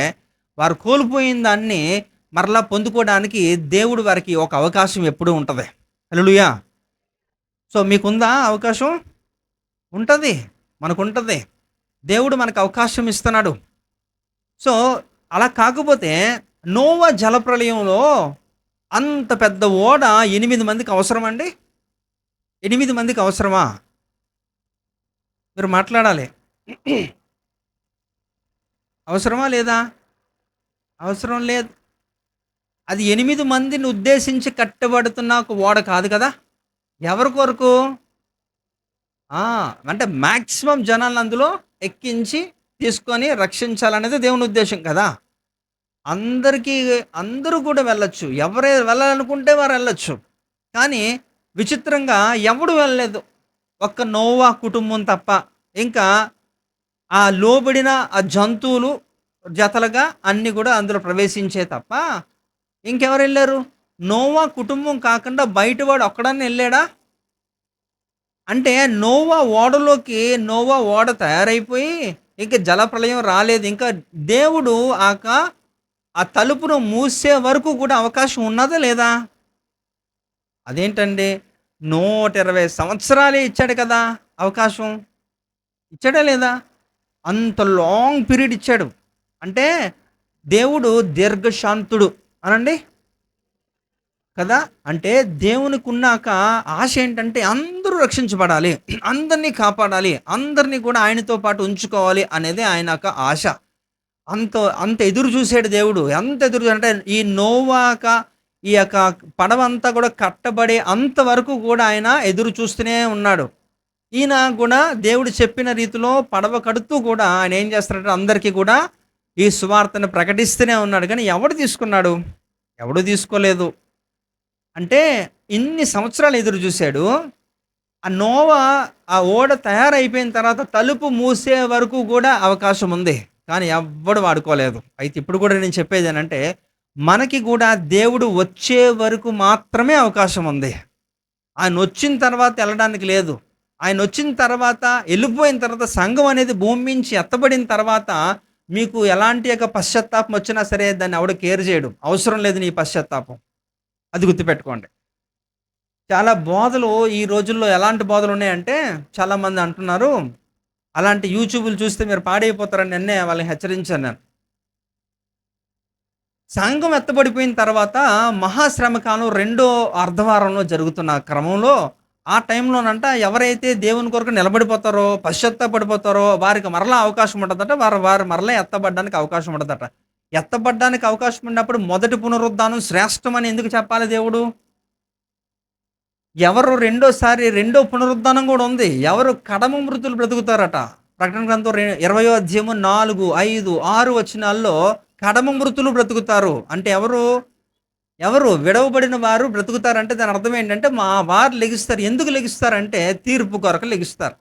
S1: వారు కోల్పోయిన దాన్ని మరలా పొందుకోవడానికి దేవుడు వారికి ఒక అవకాశం ఎప్పుడూ ఉంటుంది. హల్లెలూయా. సో మీకుందా అవకాశం? ఉంటుంది, మనకుంటుంది. దేవుడు మనకు అవకాశం ఇస్తున్నాడు. సో అలా కాకపోతే నోవా జలప్రళయంలో అంత పెద్ద ఓడ 8 మందికి అవసరమండి? 8 మందికి అవసరమా? మీరు మాట్లాడాలి. అవసరమా లేదా? అవసరం లేదు. అది 8 మందిని ఉద్దేశించి కట్టబడుతున్న ఒక ఓడ కాదు కదా. ఎవరి కొరకు? అంటే మ్యాక్సిమం జనాలను అందులో ఎక్కించి తీసుకొని రక్షించాలనేది దేవుని ఉద్దేశం కదా. అందరూ కూడా వెళ్ళొచ్చు. ఎవరే వెళ్ళాలనుకుంటే వారు వెళ్ళొచ్చు. కానీ విచిత్రంగా ఎవడు వెళ్ళలేదు, ఒక్క నోవా కుటుంబం తప్ప. ఇంకా ఆ లోబడిన ఆ జంతువులు జతలుగా అన్నీ కూడా అందులో ప్రవేశించే తప్ప ఇంకెవరు వెళ్ళారు? నోవా కుటుంబం కాకుండా బయటవాడు ఒక్కడన్నా వెళ్ళాడా? అంటే నోవా ఓడ తయారైపోయి ఇంకా జలప్రళయం రాలేదు. ఇంకా దేవుడు ఆ తలుపును మూసే వరకు కూడా అవకాశం ఉన్నదా లేదా? అదేంటండి, 120 సంవత్సరాలే ఇచ్చాడు కదా అవకాశం. ఇచ్చాడా లేదా? అంత లాంగ్ పీరియడ్ ఇచ్చాడు. అంటే దేవుడు దీర్ఘశాంతుడు అనండి కదా. అంటే దేవునికి ఉన్నాక ఆశ ఏంటంటే అందరూ రక్షించబడాలి, అందరినీ కాపాడాలి, అందరినీ కూడా ఆయనతో పాటు ఉంచుకోవాలి అనేది ఆయన యొక్క ఆశ. అంత ఎదురు చూసాడు దేవుడు. ఎంత ఎదురు అంటే ఈ ఈ యొక్క పడవ అంతా కూడా కట్టబడే అంతవరకు కూడా ఆయన ఎదురు చూస్తూనే ఉన్నాడు. ఈయన కూడా దేవుడు చెప్పిన రీతిలో పడవ కడుతూ కూడా ఆయన ఏం చేస్తాడంటే అందరికీ కూడా ఈ సువార్తను ప్రకటిస్తూనే ఉన్నాడు. కానీ ఎవడు తీసుకున్నాడు? ఎవడు తీసుకోలేదు. అంటే ఇన్ని సంవత్సరాలు ఎదురు చూశాడు. ఆ ఓడ తయారైపోయిన తర్వాత తలుపు మూసే వరకు కూడా అవకాశం ఉంది, కానీ ఎవ్వడు వాడుకోలేదు. అయితే ఇప్పుడు కూడా నేను చెప్పేది ఏంటంటే మనకి కూడా దేవుడు వచ్చే వరకు మాత్రమే అవకాశం ఉంది. ఆయన వచ్చిన తర్వాత వెళ్ళడానికి లేదు. ఆయన వచ్చిన తర్వాత వెళ్ళిపోయిన తర్వాత సంఘం అనేది భూమి నుంచి ఎత్తబడిన తర్వాత మీకు ఎలాంటి యొక్క పశ్చాత్తాపం వచ్చినా సరే దాన్ని ఎవడు కేర్ చేయడు. అవసరం లేదు నీ పశ్చాత్తాపం. అది గుర్తుపెట్టుకోండి. చాలా బోధలు ఈ రోజుల్లో ఎలాంటి బోధలు ఉన్నాయంటే చాలామంది అంటున్నారు, అలాంటి యూట్యూబ్లు చూస్తే మీరు పాడైపోతారని నిన్నే వాళ్ళని హెచ్చరించాను నేను. సంఘం ఎత్తబడిపోయిన తర్వాత మహాశ్రమ కాలం 2వ అర్ధవారంలో జరుగుతున్న క్రమంలో ఆ టైంలోనంట ఎవరైతే దేవుని కొరకు నిలబడిపోతారో పశ్చాత్తాపడిపోతారో వారికి మరలా అవకాశం ఉంటుందట. వారు మరలా ఎత్తబడడానికి అవకాశం ఉంటుందట. ఎత్తబడడానికి అవకాశం ఉన్నప్పుడు మొదటి పునరుద్ధానం శ్రేష్టమని ఎందుకు చెప్పాలి దేవుడు? ఎవరు రెండో పునరుద్ధానం కూడా ఉంది. ఎవరు కడమ మృతులు బ్రతుకుతారట. ప్రకటన గ్రంథం 20వ అధ్యాయము 4, 5, 6 వచనాల్లో కడమ మృతులు బ్రతుకుతారు అంటే ఎవరు విడవబడిన వారు బ్రతుకుతారంటే దాని అర్థం ఏంటంటే మా వారు లెగిస్తారు. ఎందుకు లెగిస్తారంటే తీర్పు కొరకు లెగిస్తారు.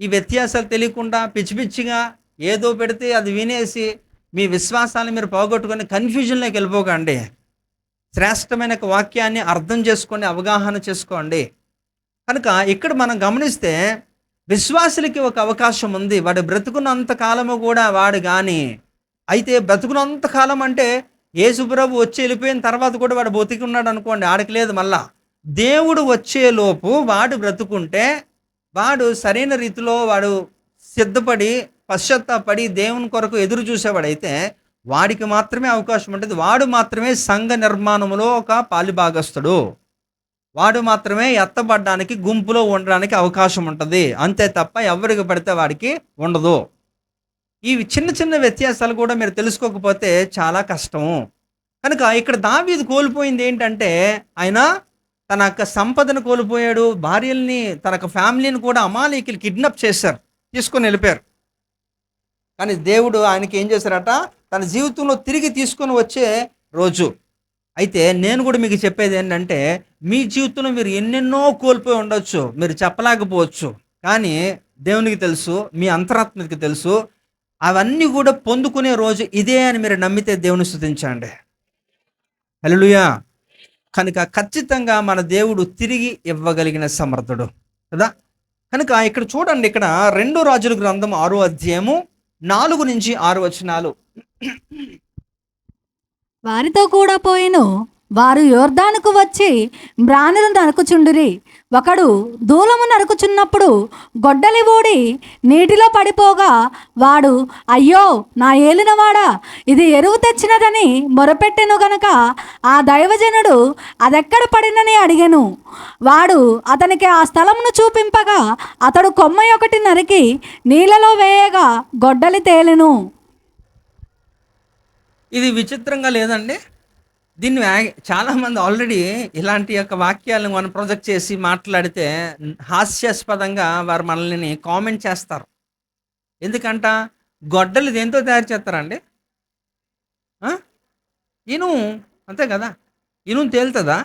S1: ఈ వ్యత్యాసాలు తెలియకుండా పిచ్చి పిచ్చిగా ఏదో పెడితే అది వినేసి మీ విశ్వాసాన్ని మీరు పోగొట్టుకొని కన్ఫ్యూజన్లోకి వెళ్ళిపోకండి. శ్రేష్టమైన వాక్యాన్ని అర్థం చేసుకొని అవగాహన చేసుకోండి. కనుక ఇక్కడ మనం గమనిస్తే విశ్వాసులకి ఒక అవకాశం ఉంది. వాడు బ్రతుకున్నంత కాలము కూడా వాడు కానీ అయితే బ్రతుకున్నంత కాలం అంటే యేసుప్రభు వచ్చి వెళ్ళిపోయిన తర్వాత కూడా వాడు బతికి ఉన్నాడు అనుకోండి, ఆడికి లేదు. మళ్ళా దేవుడు వచ్చేలోపు వాడు బ్రతుకుంటే వాడు సరైన రీతిలో వాడు సిద్ధపడి పశ్చాత్తాపడి దేవుని కొరకు ఎదురు చూసేవాడైతే వాడికి మాత్రమే అవకాశం ఉంటుంది. వాడు మాత్రమే సంఘ నిర్మాణంలో ఒక పాలిభాగస్తుడు. వాడు మాత్రమే ఎత్తబడడానికి గుంపులో ఉండడానికి అవకాశం ఉంటుంది. అంతే తప్ప ఎవరికి పడితే వాడికి ఉండదు. ఈ చిన్న చిన్న వ్యత్యాసాలు కూడా మీరు తెలుసుకోకపోతే చాలా కష్టము. కనుక ఇక్కడ దావీదు కోల్పోయింది ఏంటంటే, ఆయన తన యొక్క సంపదను కోల్పోయాడు, భార్యల్ని, తన యొక్క ఫ్యామిలీని కూడా అమాలేకీయులు కిడ్నాప్ చేశారు, తీసుకొని వెళ్ళిపోయారు. కానీ దేవుడు ఆయనకి ఏం చేశారట, తన జీవితంలో తిరిగి తీసుకొని వచ్చే రోజు. అయితే నేను కూడా మీకు చెప్పేది ఏంటంటే, మీ జీవితంలో మీరు ఎన్నెన్నో కోల్పోయి ఉండొచ్చు, మీరు చెప్పలేకపోవచ్చు. కానీ దేవునికి తెలుసు, మీ అంతరాత్మకి తెలుసు, అవన్నీ కూడా పొందుకునే రోజు ఇదే అని మీరు నమ్మితే దేవుని స్తుతించండి. హల్లెలూయా. కనుక ఖచ్చితంగా మన దేవుడు తిరిగి ఇవ్వగలిగిన సమర్థుడు కదా. కనుక ఇక్కడ చూడండి, ఇక్కడ 2 రాజుల గ్రంథం 6వ అధ్యాయము 4 నుంచి 6 వచనాలు.
S2: వారితో కూడా పోయెను. వారు యోర్దానుకు వచ్చి మ్రానులు నరుకుచుండిరి. ఒకడు దూలము నరుకుచున్నప్పుడు గొడ్డలి ఊడి నీటిలో పడిపోగా వాడు, అయ్యో నా ఏలినవాడా, ఇది ఎరువు తెచ్చినదని మొరపెట్టెను గనక ఆ దైవజనుడు అదెక్కడ పడినని అడిగెను. వాడు అతనికి ఆ స్థలమును చూపింపగా అతడు కొమ్మ ఒకటి నరికి నీళ్ళలో వేయగా గొడ్డలి తేలెను.
S1: ఇది విచిత్రంగా లేదండి? దీన్ని చాలామంది ఆల్రెడీ ఇలాంటి యొక్క వాక్యాలను మనం ప్రొజెక్ట్ చేసి మాట్లాడితే హాస్యాస్పదంగా వారు మనల్ని కామెంట్ చేస్తారు. ఎందుకంట గొడ్డలు దేంతో తయారు చేస్తారండి? ఇనుము, అంతే కదా. ఇనుము తేలుతుందా?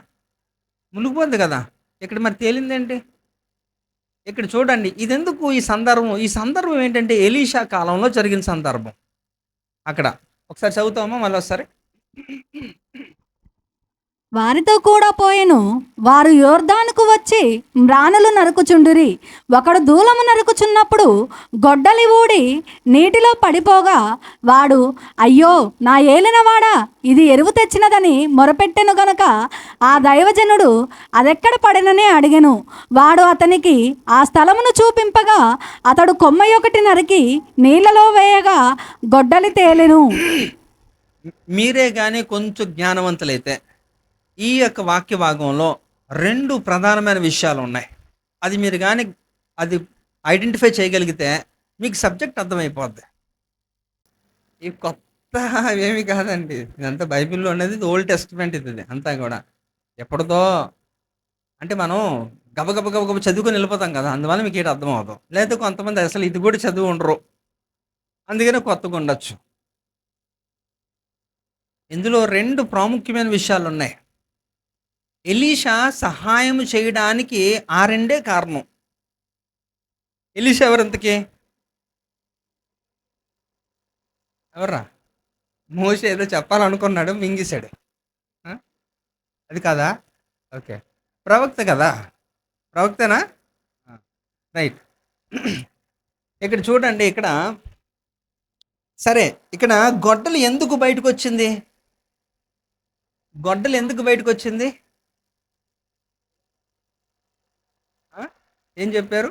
S1: మునిగిపోద్ది కదా. ఇక్కడ మరి తేలిందేంటి? ఇక్కడ చూడండి, ఇదెందుకు ఈ సందర్భం ఏంటంటే ఎలీషా కాలంలో జరిగిన సందర్భం. అక్కడ ఒకసారి చదువుతామా మళ్ళీ ఒకసారి.
S2: వారితో కూడా పోయెను. వారు యోర్దానుకు వచ్చి మ్రానులు నరుకుచుండిరి. ఒకడు దూలము నరుకుచున్నప్పుడు గొడ్డలి ఊడి నీటిలో పడిపోగా వాడు, అయ్యో నా ఏలినవాడా, ఇది ఎరువు తెచ్చినదని మొరపెట్టెను గనక ఆ దైవజనుడు అదెక్కడ పడినని అడిగెను. వాడు అతనికి ఆ స్థలమును చూపింపగా అతడు కొమ్మ ఒకటి నరికి నీళ్ళలో వేయగా గొడ్డలి తేలెను.
S1: మీరే కానీ కొంచెం జ్ఞానవంతులైతే ఈ యొక్క వాక్య భాగంలో 2 ప్రధానమైన విషయాలు ఉన్నాయి. అది మీరు కానీ అది ఐడెంటిఫై చేయగలిగితే మీకు సబ్జెక్ట్ అర్థమైపోద్ది. ఈ కొత్త ఏమి కాదండి, ఇదంతా బైబిల్లో ఉన్నది, ఓల్డ్ టెస్టిమెంట్ ఇది అంతా కూడా. ఎప్పటిదో అంటే మనం గబగబ చదువుకొని వెళ్ళిపోతాం కదా, అందువల్ల మీకు ఏంటి అర్థం అవుతాం. లేదా కొంతమంది అసలు ఇది కూడా చదువు ఉండరు, అందుకనే కొత్తగా ఉండొచ్చు. ఇందులో 2 ప్రాముఖ్యమైన విషయాలు ఉన్నాయి. ఎలీషా సహాయం చేయడానికి ఆ 2 కారణం. ఎలీషా ఎవరంతకి? ఎవర్రా? మోషే ఏదో చెప్పాలనుకున్నాడు, మింగేశాడు. అది కాదా? ఓకే, ప్రవక్త కదా. ప్రవక్తనా? రైట్. ఇక్కడ చూడండి, ఇక్కడ సరే, ఇక్కడ గొడ్డలు ఎందుకు బయటకు వచ్చింది? గొడ్డలు ఎందుకు బయటకు వచ్చింది? ఏం చెప్పారు?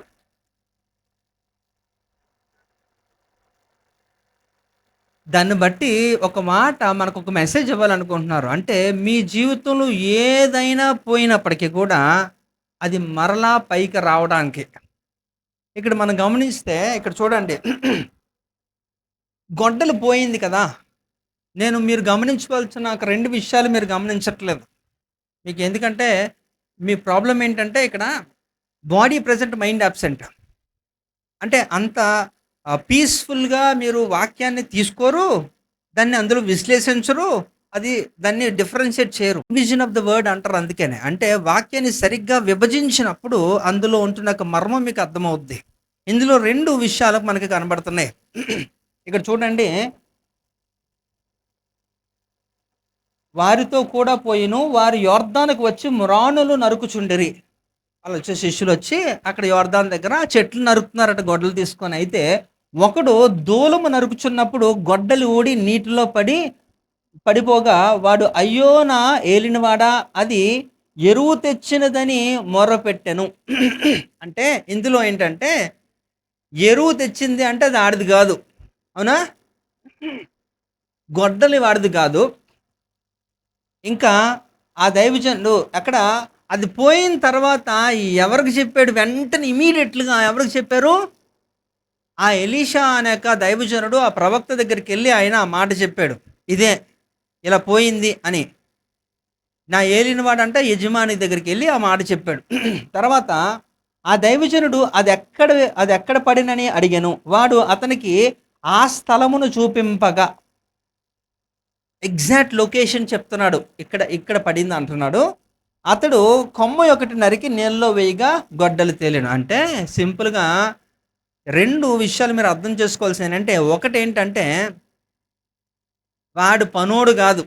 S1: దాన్ని బట్టి ఒక మాట మనకు ఒక మెసేజ్ ఇవ్వాలనుకుంటున్నారు. అంటే మీ జీవితంలో ఏదైనా పోయినప్పటికీ కూడా అది మరలా పైకి రావడానికి. ఇక్కడ మనం గమనిస్తే ఇక్కడ చూడండి, గొడ్డలు పోయింది కదా. మీరు గమనించవలసిన ఒక 2 విషయాలు మీరు గమనించట్లేదు మీకు. ఎందుకంటే మీ ప్రాబ్లం ఏంటంటే ఇక్కడ బాడీ ప్రెజెంట్, మైండ్ అబ్సెంట్. అంటే అంత పీస్ఫుల్గా మీరు వాక్యాన్ని తీసుకోరు, దాన్ని అందులో విశ్లేషించరు, దాన్ని డిఫరెన్షియేట్ చేయరు. విజన్ ఆఫ్ ద వర్డ్ అంటారు. అందుకనే అంటే వాక్యాన్ని సరిగ్గా విభజించినప్పుడు అందులో ఉంటున్న ఒక మర్మం మీకు అర్థమవుద్ది. ఇందులో 2 విషయాలు మనకి కనబడుతున్నాయి. ఇక్కడ చూడండి, వారితో కూడా పోయిను, వారు యోర్దానుకు వచ్చి మ్రానులు నరుకుచుండిరి. వాళ్ళు వచ్చే శిష్యులు వచ్చి అక్కడ యోర్దాన్ దగ్గర చెట్లు నరుకుతున్నారట గొడ్డలు తీసుకొని. అయితే ఒకడు దూలము నరుకుచున్నప్పుడు గొడ్డలి ఊడి నీటిలో పడిపోగా వాడు, అయ్యో నా ఏలినవాడా, అది ఎరువు తెచ్చినదని మొర్రపెట్టెను. అంటే ఇందులో ఏంటంటే ఎరువు తెచ్చింది అంటే అది ఆడిది కాదు, అవునా? గొడ్డలి వాడిది కాదు. ఇంకా ఆ దైవజనుడు అక్కడ అది పోయిన తర్వాత ఎవరికి చెప్పాడు? వెంటనే ఇమీడియట్లుగా ఎవరికి చెప్పారు? ఆ ఎలీషా అనే యొక్క దైవజనుడు ఆ ప్రవక్త దగ్గరికి వెళ్ళి ఆయన ఆ మాట చెప్పాడు, ఇదే ఇలా పోయింది అని. నా ఏలినవాడంట యజమాని దగ్గరికి వెళ్ళి ఆ మాట చెప్పాడు. తర్వాత ఆ దైవజనుడు అది ఎక్కడ పడినని అడిగాను. వాడు అతనికి ఆ స్థలమును చూపింపగా ఎగ్జాక్ట్ లొకేషన్ చెప్తున్నాడు. ఇక్కడ ఇక్కడ పడింది అంటున్నాడు. అతడు కొమ్మ ఒకటి నరికి నీళ్ళలో వేయగా గొడ్డలు తేలిను. అంటే సింపుల్గా రెండు విషయాలు మీరు అర్థం చేసుకోవాల్సిన ఏంటంటే, ఒకటి ఏంటంటే వాడు పనోడు కాదు,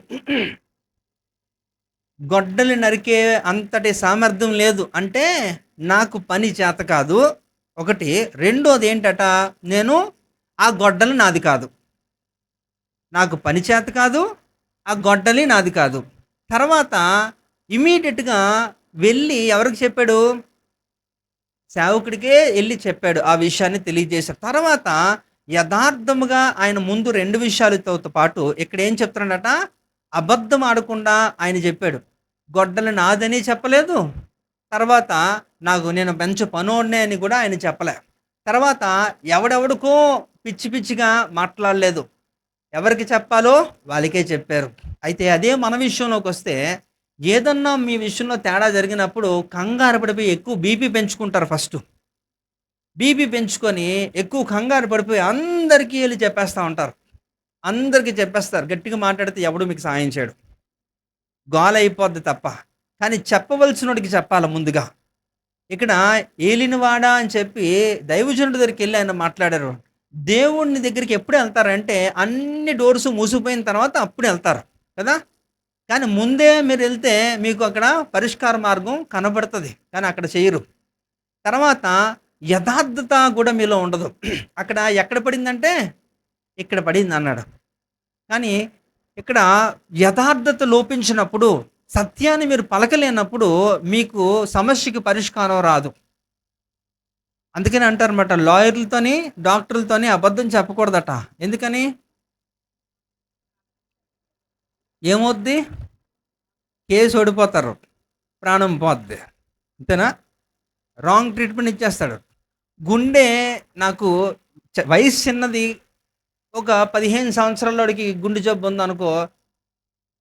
S1: గొడ్డలి నరికే అంతటి సామర్థ్యం లేదు అంటే నాకు పని చేత కాదు ఒకటి. రెండోది ఏంటట, నేను ఆ గొడ్డలి నాది కాదు, నాకు పని చేత కాదు, ఆ గొడ్డలి నాది కాదు. తర్వాత ఇమీడియట్గా వెళ్ళి ఎవరికి చెప్పాడు, సేవకుడికే వెళ్ళి చెప్పాడు, ఆ విషయాన్ని తెలియజేశాడు. తర్వాత యథార్థముగా ఆయన ముందు రెండు విషయాలతో పాటు ఇక్కడ ఏం చెప్తున్నాడట, అబద్ధం ఆడకుండా ఆయన చెప్పాడు. గొడ్డలి నాదని చెప్పలేదు, తర్వాత నేను మంచి పనోడినే అని కూడా ఆయన చెప్పలే. తర్వాత ఎవడెవడికో పిచ్చి పిచ్చిగా మాట్లాడలేదు, ఎవరికి చెప్పాలో వాళ్ళకే చెప్పారు. అయితే అదే మన విషయంలోకి వస్తే, ఏదన్నా మీ విషయంలో తేడా జరిగినప్పుడు కంగారు పడిపోయి ఎక్కువ బీపీ పెంచుకుంటారు. ఫస్ట్ బీపీ పెంచుకొని ఎక్కువ కంగారు పడిపోయి అందరికీ వెళ్ళి చెప్పేస్తూ ఉంటారు. అందరికీ చెప్పేస్తారు, గట్టిగా మాట్లాడితే ఎవడు మీకు సాయం చేయడు, గోల అయిపోద్ది తప్ప. కానీ చెప్పవలసినోడికి చెప్పాలి ముందుగా. ఇక్కడ ఏలినవాడా అని చెప్పి దైవజనుడి దగ్గరికి వెళ్ళి ఆయన మాట్లాడారు. దేవుడిని దగ్గరికి ఎప్పుడు వెళ్తారంటే అన్ని డోర్స్ మూసిపోయిన తర్వాత అప్పుడు వెళ్తారు కదా. కానీ ముందే మీరు వెళ్తే మీకు అక్కడ పరిష్కార మార్గం కనబడుతుంది, కానీ అక్కడ చేయరు. తర్వాత యథార్థత కూడా మీలో ఉండదు. అక్కడ ఎక్కడ పడిందంటే ఇక్కడ పడింది అన్నాడు. కానీ ఇక్కడ యథార్థత లోపించినప్పుడు, సత్యాన్ని మీరు పలకలేనప్పుడు మీకు సమస్యకి పరిష్కారం రాదు. అందుకని అంటారన్నమాట, లాయర్లతోని డాక్టర్లతోని అబద్ధం చెప్పకూడదట. ఎందుకని? ఏమవుద్ది? కేసు ఓడిపోతారు, ప్రాణం పోద్ది, అంతేనా? రాంగ్ ట్రీట్మెంట్ ఇచ్చేస్తాడు. గుండె నాకు వయసు చిన్నది, ఒక 15 సంవత్సరాలకి గుండె జబ్బు ఉందనుకో,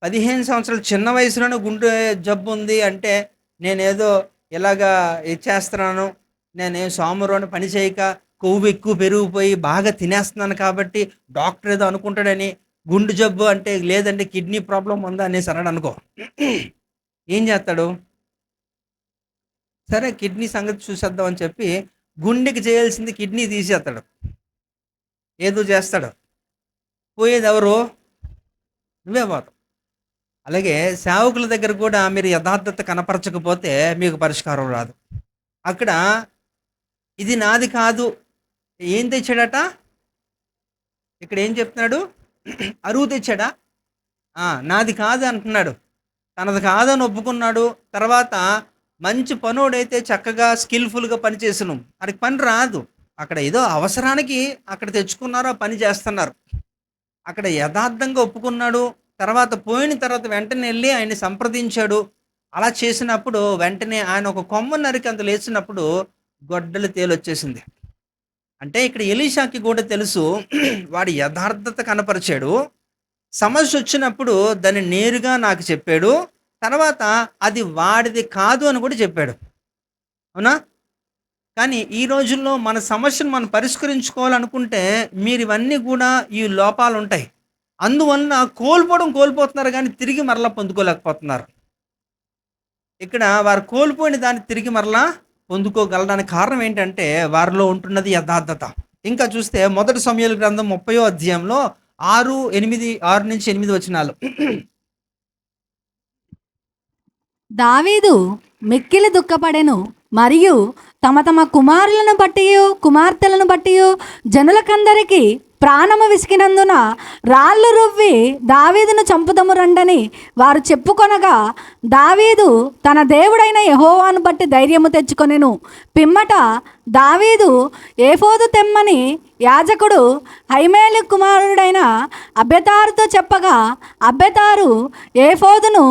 S1: 15 సంవత్సరాలు చిన్న వయసులోనే గుండె జబ్బు ఉంది అంటే నేనేదో ఇలాగా ఇచ్చేస్తున్నాను, నేనేం సోమవారం పని చేయక కొవ్వు ఎక్కువ పెరిగిపోయి బాగా తినేస్తున్నాను కాబట్టి డాక్టర్ ఏదో అనుకుంటాడని గుండె జబ్బు అంటే, లేదంటే కిడ్నీ ప్రాబ్లం ఉందా అనేసి అన్నాడు అనుకో, ఏం చేస్తాడు? సరే కిడ్నీ సంగతి చూసేద్దామని చెప్పి గుండెకి చేయాల్సింది కిడ్నీ తీసేస్తాడు, ఏదో చేస్తాడు. పోయేది ఎవరు? నువ్వే పోతావు. అలాగే సేవకుల దగ్గర కూడా మీరు యథార్థత కనపరచకపోతే మీకు పరిష్కారం రాదు. అక్కడ ఇది నాది కాదు, ఏం తెచ్చాడట? ఇక్కడ ఏం చెప్తున్నాడు? అరువు తెచ్చాడా? నాది కాదు అంటున్నాడు. తనది కాదని ఒప్పుకున్నాడు. తర్వాత మంచి పనోడైతే చక్కగా స్కిల్ఫుల్గా పనిచేసును, అక్కడికి పని రాదు. అక్కడ ఏదో అవసరానికి అక్కడ తెచ్చుకున్నారో పని చేస్తున్నారు. అక్కడ యథార్థంగా ఒప్పుకున్నాడు. తర్వాత పోయిన తర్వాత వెంటనే వెళ్ళి ఆయన్ని సంప్రదించాడు. అలా చేసినప్పుడు వెంటనే ఆయన ఒక కొమ్మ నరికి అంత లేచినప్పుడు గొడ్డలి తేలొచ్చేసింది. అంటే ఇక్కడ ఎలీషాకి కూడా తెలుసు, వాడి యథార్థత కనపరిచాడు. సమస్య వచ్చినప్పుడు దాన్ని నేరుగా నాకు చెప్పాడు. తర్వాత అది వాడిది కాదు అని కూడా చెప్పాడు. అవునా? కానీ ఈ రోజుల్లో మన సమస్యను మనం పరిష్కరించుకోవాలనుకుంటే మీరు ఇవన్నీ కూడా ఈ లోపాలు ఉంటాయి. అందువలన కోల్పోతున్నారు కానీ తిరిగి మరలా పొందుకోలేకపోతున్నారు. ఇక్కడ వారు కోల్పోయిన దాన్ని తిరిగి మరలా పొందుకోగలడానికి కారణం ఏంటంటే వారిలో ఉంటున్నది యథార్థత. ఇంకా చూస్తే 1 సమూయేలు గ్రంథం 30వ అధ్యాయంలో 6 నుంచి 8 వచనాలు.
S2: దావీదు మిక్కిలి దుఃఖపడెను, మరియు తమ తమ కుమారులను బట్టియు కుమార్తెలను బట్టియు జనులకందరికీ ప్రాణము విసికినందున రాళ్ళు రువ్వి దావీదును చంపుదము రండని వారు చెప్పుకొనగా, దావీదు తన దేవుడైన యెహోవాను బట్టి ధైర్యము తెచ్చుకొనెను. పిమ్మట దావీదు ఏఫోదు తెమ్మని యాజకుడు అహిమేలు కుమారుడైన అబ్యతారుతో చెప్పగా, అబ్యతారు ఏఫోదును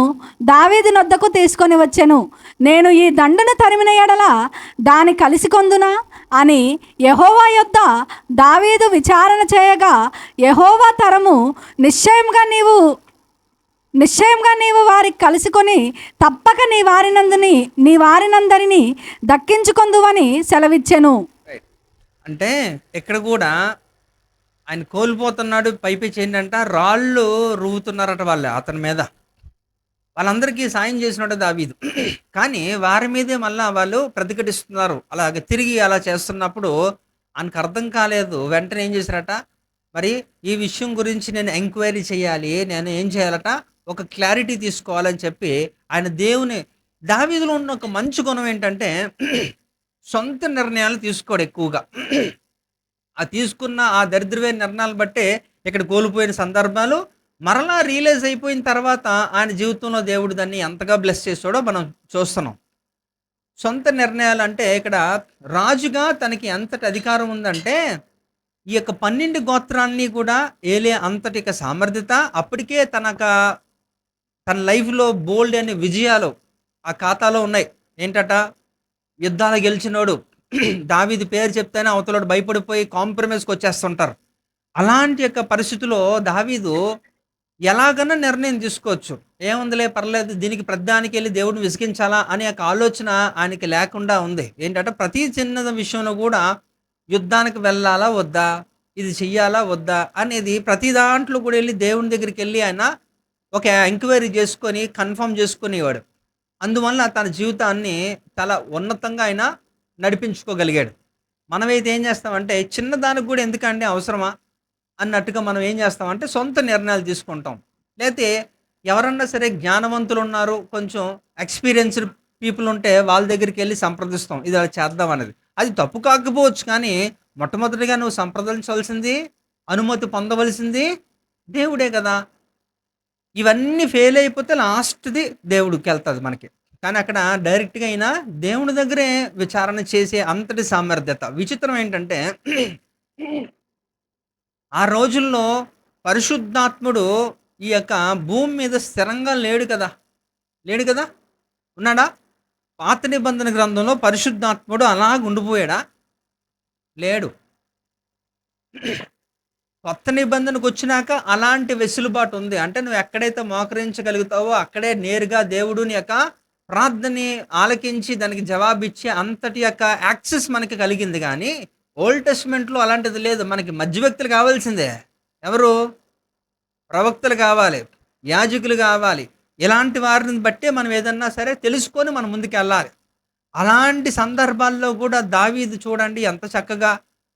S2: దావీదు నొద్దకు తీసుకొని వచ్చెను. నేను ఈ దండును తరిమిన ఎడల దాని కలిసి కొందునా అని యెహోవా యొద్ద దావీదు విచారణ చేయగా, యెహోవా తరము నిశ్చయంగా నీవు వారికి కలుసుకొని తప్పక నీ వారినందరినీ దక్కించుకొందువని సెలవిచ్చెను.
S1: అంటే ఇక్కడ కూడా ఆయన కోల్పోతున్నాడు, పైపించి ఏంటంట రాళ్ళు రువ్వుతున్నారట వాళ్ళు అతని మీద. వాళ్ళందరికీ సాయం చేసినట్టు దావీదు, కానీ వారి మీదే మళ్ళా వాళ్ళు ప్రతిఘటిస్తున్నారు. అలాగే తిరిగి అలా చేస్తున్నప్పుడు ఆయనకు అర్థం కాలేదు. వెంటనే ఏం చేశారట, మరి ఈ విషయం గురించి నేను ఎంక్వైరీ చేయాలి, నేను ఏం చేయాలట, ఒక క్లారిటీ తీసుకోవాలని చెప్పి ఆయన దావీదులో ఉన్న ఒక మంచి గుణం ఏంటంటే సొంత నిర్ణయాలు తీసుకోడు ఎక్కువగా. ఆ తీసుకున్న ఆ దరిద్రమైన నిర్ణయాలు బట్టే ఇక్కడ కోల్పోయిన సందర్భాలు మరలా రియలైజ్ అయిపోయిన తర్వాత ఆయన జీవితంలో దేవుడు దాన్ని ఎంతగా బ్లెస్ చేస్తాడో మనం చూస్తున్నాం. సొంత నిర్ణయాలు అంటే ఇక్కడ రాజుగా తనకి ఎంతటి అధికారం ఉందంటే ఈ యొక్క 12 గోత్రాన్ని కూడా ఏలే అంతటి సామర్థ్యత. అప్పటికే తన లైఫ్లో బోల్డ్ అనే విజయాలు ఆ ఖాతాలో ఉన్నాయి. ఏంటట, యుద్ధాలు గెలిచినోడు. దావీదు పేరు చెప్తేనే అవతలోడు భయపడిపోయి కాంప్రమైజ్కి వచ్చేస్తుంటారు. అలాంటి యొక్క పరిస్థితిలో దావీదు ఎలాగన్నా నిర్ణయం తీసుకోవచ్చు, ఏముందిలే పర్లేదు, దీనికి ప్రతిదానికి వెళ్ళి దేవుడిని విసిగించాలా అనే ఒక ఆలోచన ఆయనకి లేకుండా ఉంది. ఏంటంటే ప్రతి చిన్న విషయంలో కూడా యుద్ధానికి వెళ్ళాలా వద్దా, ఇది చెయ్యాలా వద్దా అనేది ప్రతి దాంట్లో కూడా వెళ్ళి దేవుని దగ్గరికి వెళ్ళి ఆయన ఒక ఎంక్వైరీ చేసుకొని కన్ఫర్మ్ చేసుకునేవాడు. అందువల్ల తన జీవితాన్ని చాలా ఉన్నతంగా ఆయన నడిపించుకోగలిగాడు. మనమైతే ఏం చేస్తామంటే చిన్నదానికి కూడా ఎందుకంటే అవసరమా అన్నట్టుగా మనం ఏం చేస్తామంటే సొంత నిర్ణయాలు తీసుకుంటాం. లేకపోతే ఎవరన్నా సరే జ్ఞానవంతులు ఉన్నారు, కొంచెం ఎక్స్పీరియన్స్డ్ పీపుల్ ఉంటే వాళ్ళ దగ్గరికి వెళ్ళి సంప్రదిస్తాం, ఇది అలా చేద్దాం అనేది. అది తప్పు కాకపోవచ్చు, కానీ మొట్టమొదటిగా నువ్వు సంప్రదించవలసింది, అనుమతి పొందవలసింది దేవుడే కదా. ఇవన్నీ ఫెయిల్ అయిపోతే లాస్ట్ది దేవుడికి వెళ్తుంది మనకి. కానీ అక్కడ డైరెక్ట్గా అయినా దేవుని దగ్గరే విచారణ చేసే అంతటి సామర్థ్యత. విచిత్రం ఏంటంటే ఆ రోజుల్లో పరిశుద్ధాత్ముడు ఈ యొక్క భూమి మీద స్థిరంగా లేడు కదా. ఉన్నాడా? పాత నిబంధన గ్రంథంలో పరిశుద్ధాత్ముడు అలాగ ఉండిపోయాడా? లేడు. కొత్త నిబంధనకు వచ్చినాక అలాంటి వెసులుబాటు ఉంది. అంటే నువ్వు ఎక్కడైతే మోకరించగలుగుతావో అక్కడే నేరుగా దేవుడిని యొక్క ప్రార్థనని ఆలకించి దానికి జవాబిచ్చే అంతటి యొక్క యాక్సెస్ మనకి కలిగింది. కానీ ఓల్డ్ టెస్ట్మెంట్లో అలాంటిది లేదు. మనకి మధ్య వ్యక్తులు కావాల్సిందే. ఎవరు? ప్రవక్తలు కావాలి, యాజకులు కావాలి. ఇలాంటి వారిని బట్టే మనం ఏదన్నా సరే తెలుసుకొని మనం ముందుకు వెళ్ళాలి. అలాంటి సందర్భాల్లో కూడా దావీదు చూడండి ఎంత చక్కగా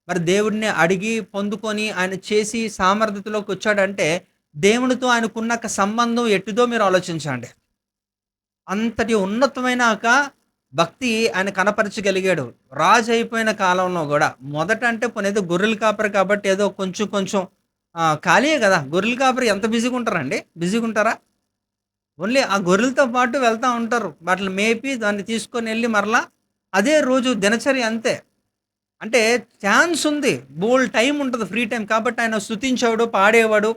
S1: మరి దేవుడిని అడిగి పొందుకొని ఆయన చేసి సామర్థ్యతలోకి వచ్చాడంటే దేవునితో ఆయనకున్న సంబంధం ఎట్టుదో మీరు ఆలోచించండి. అంతటి ఉన్నతమైన భక్తి ఆయన కనపరచగలిగాడు రాజు అయిపోయిన కాలంలో కూడా. మొదట అంటే పోనేదో గొర్రెల కాపరి కాబట్టి ఏదో కొంచెం ఖాళీయే కదా. గొర్రెల కాపరి ఎంత బిజీగా ఉంటారండి? బిజీగా ఉంటారా? ఓన్లీ ఆ గొర్రెలతో పాటు వెళ్తూ ఉంటారు, వాటిని మేపి దాన్ని తీసుకొని వెళ్ళి మరలా అదే రోజు దినచర్య అంతే. అంటే ఛాన్స్ ఉంది, బోల్ టైం ఉంటుంది, ఫ్రీ టైం. కాబట్టి ఆయన స్తుతించేవాడు, పాడేవాడు,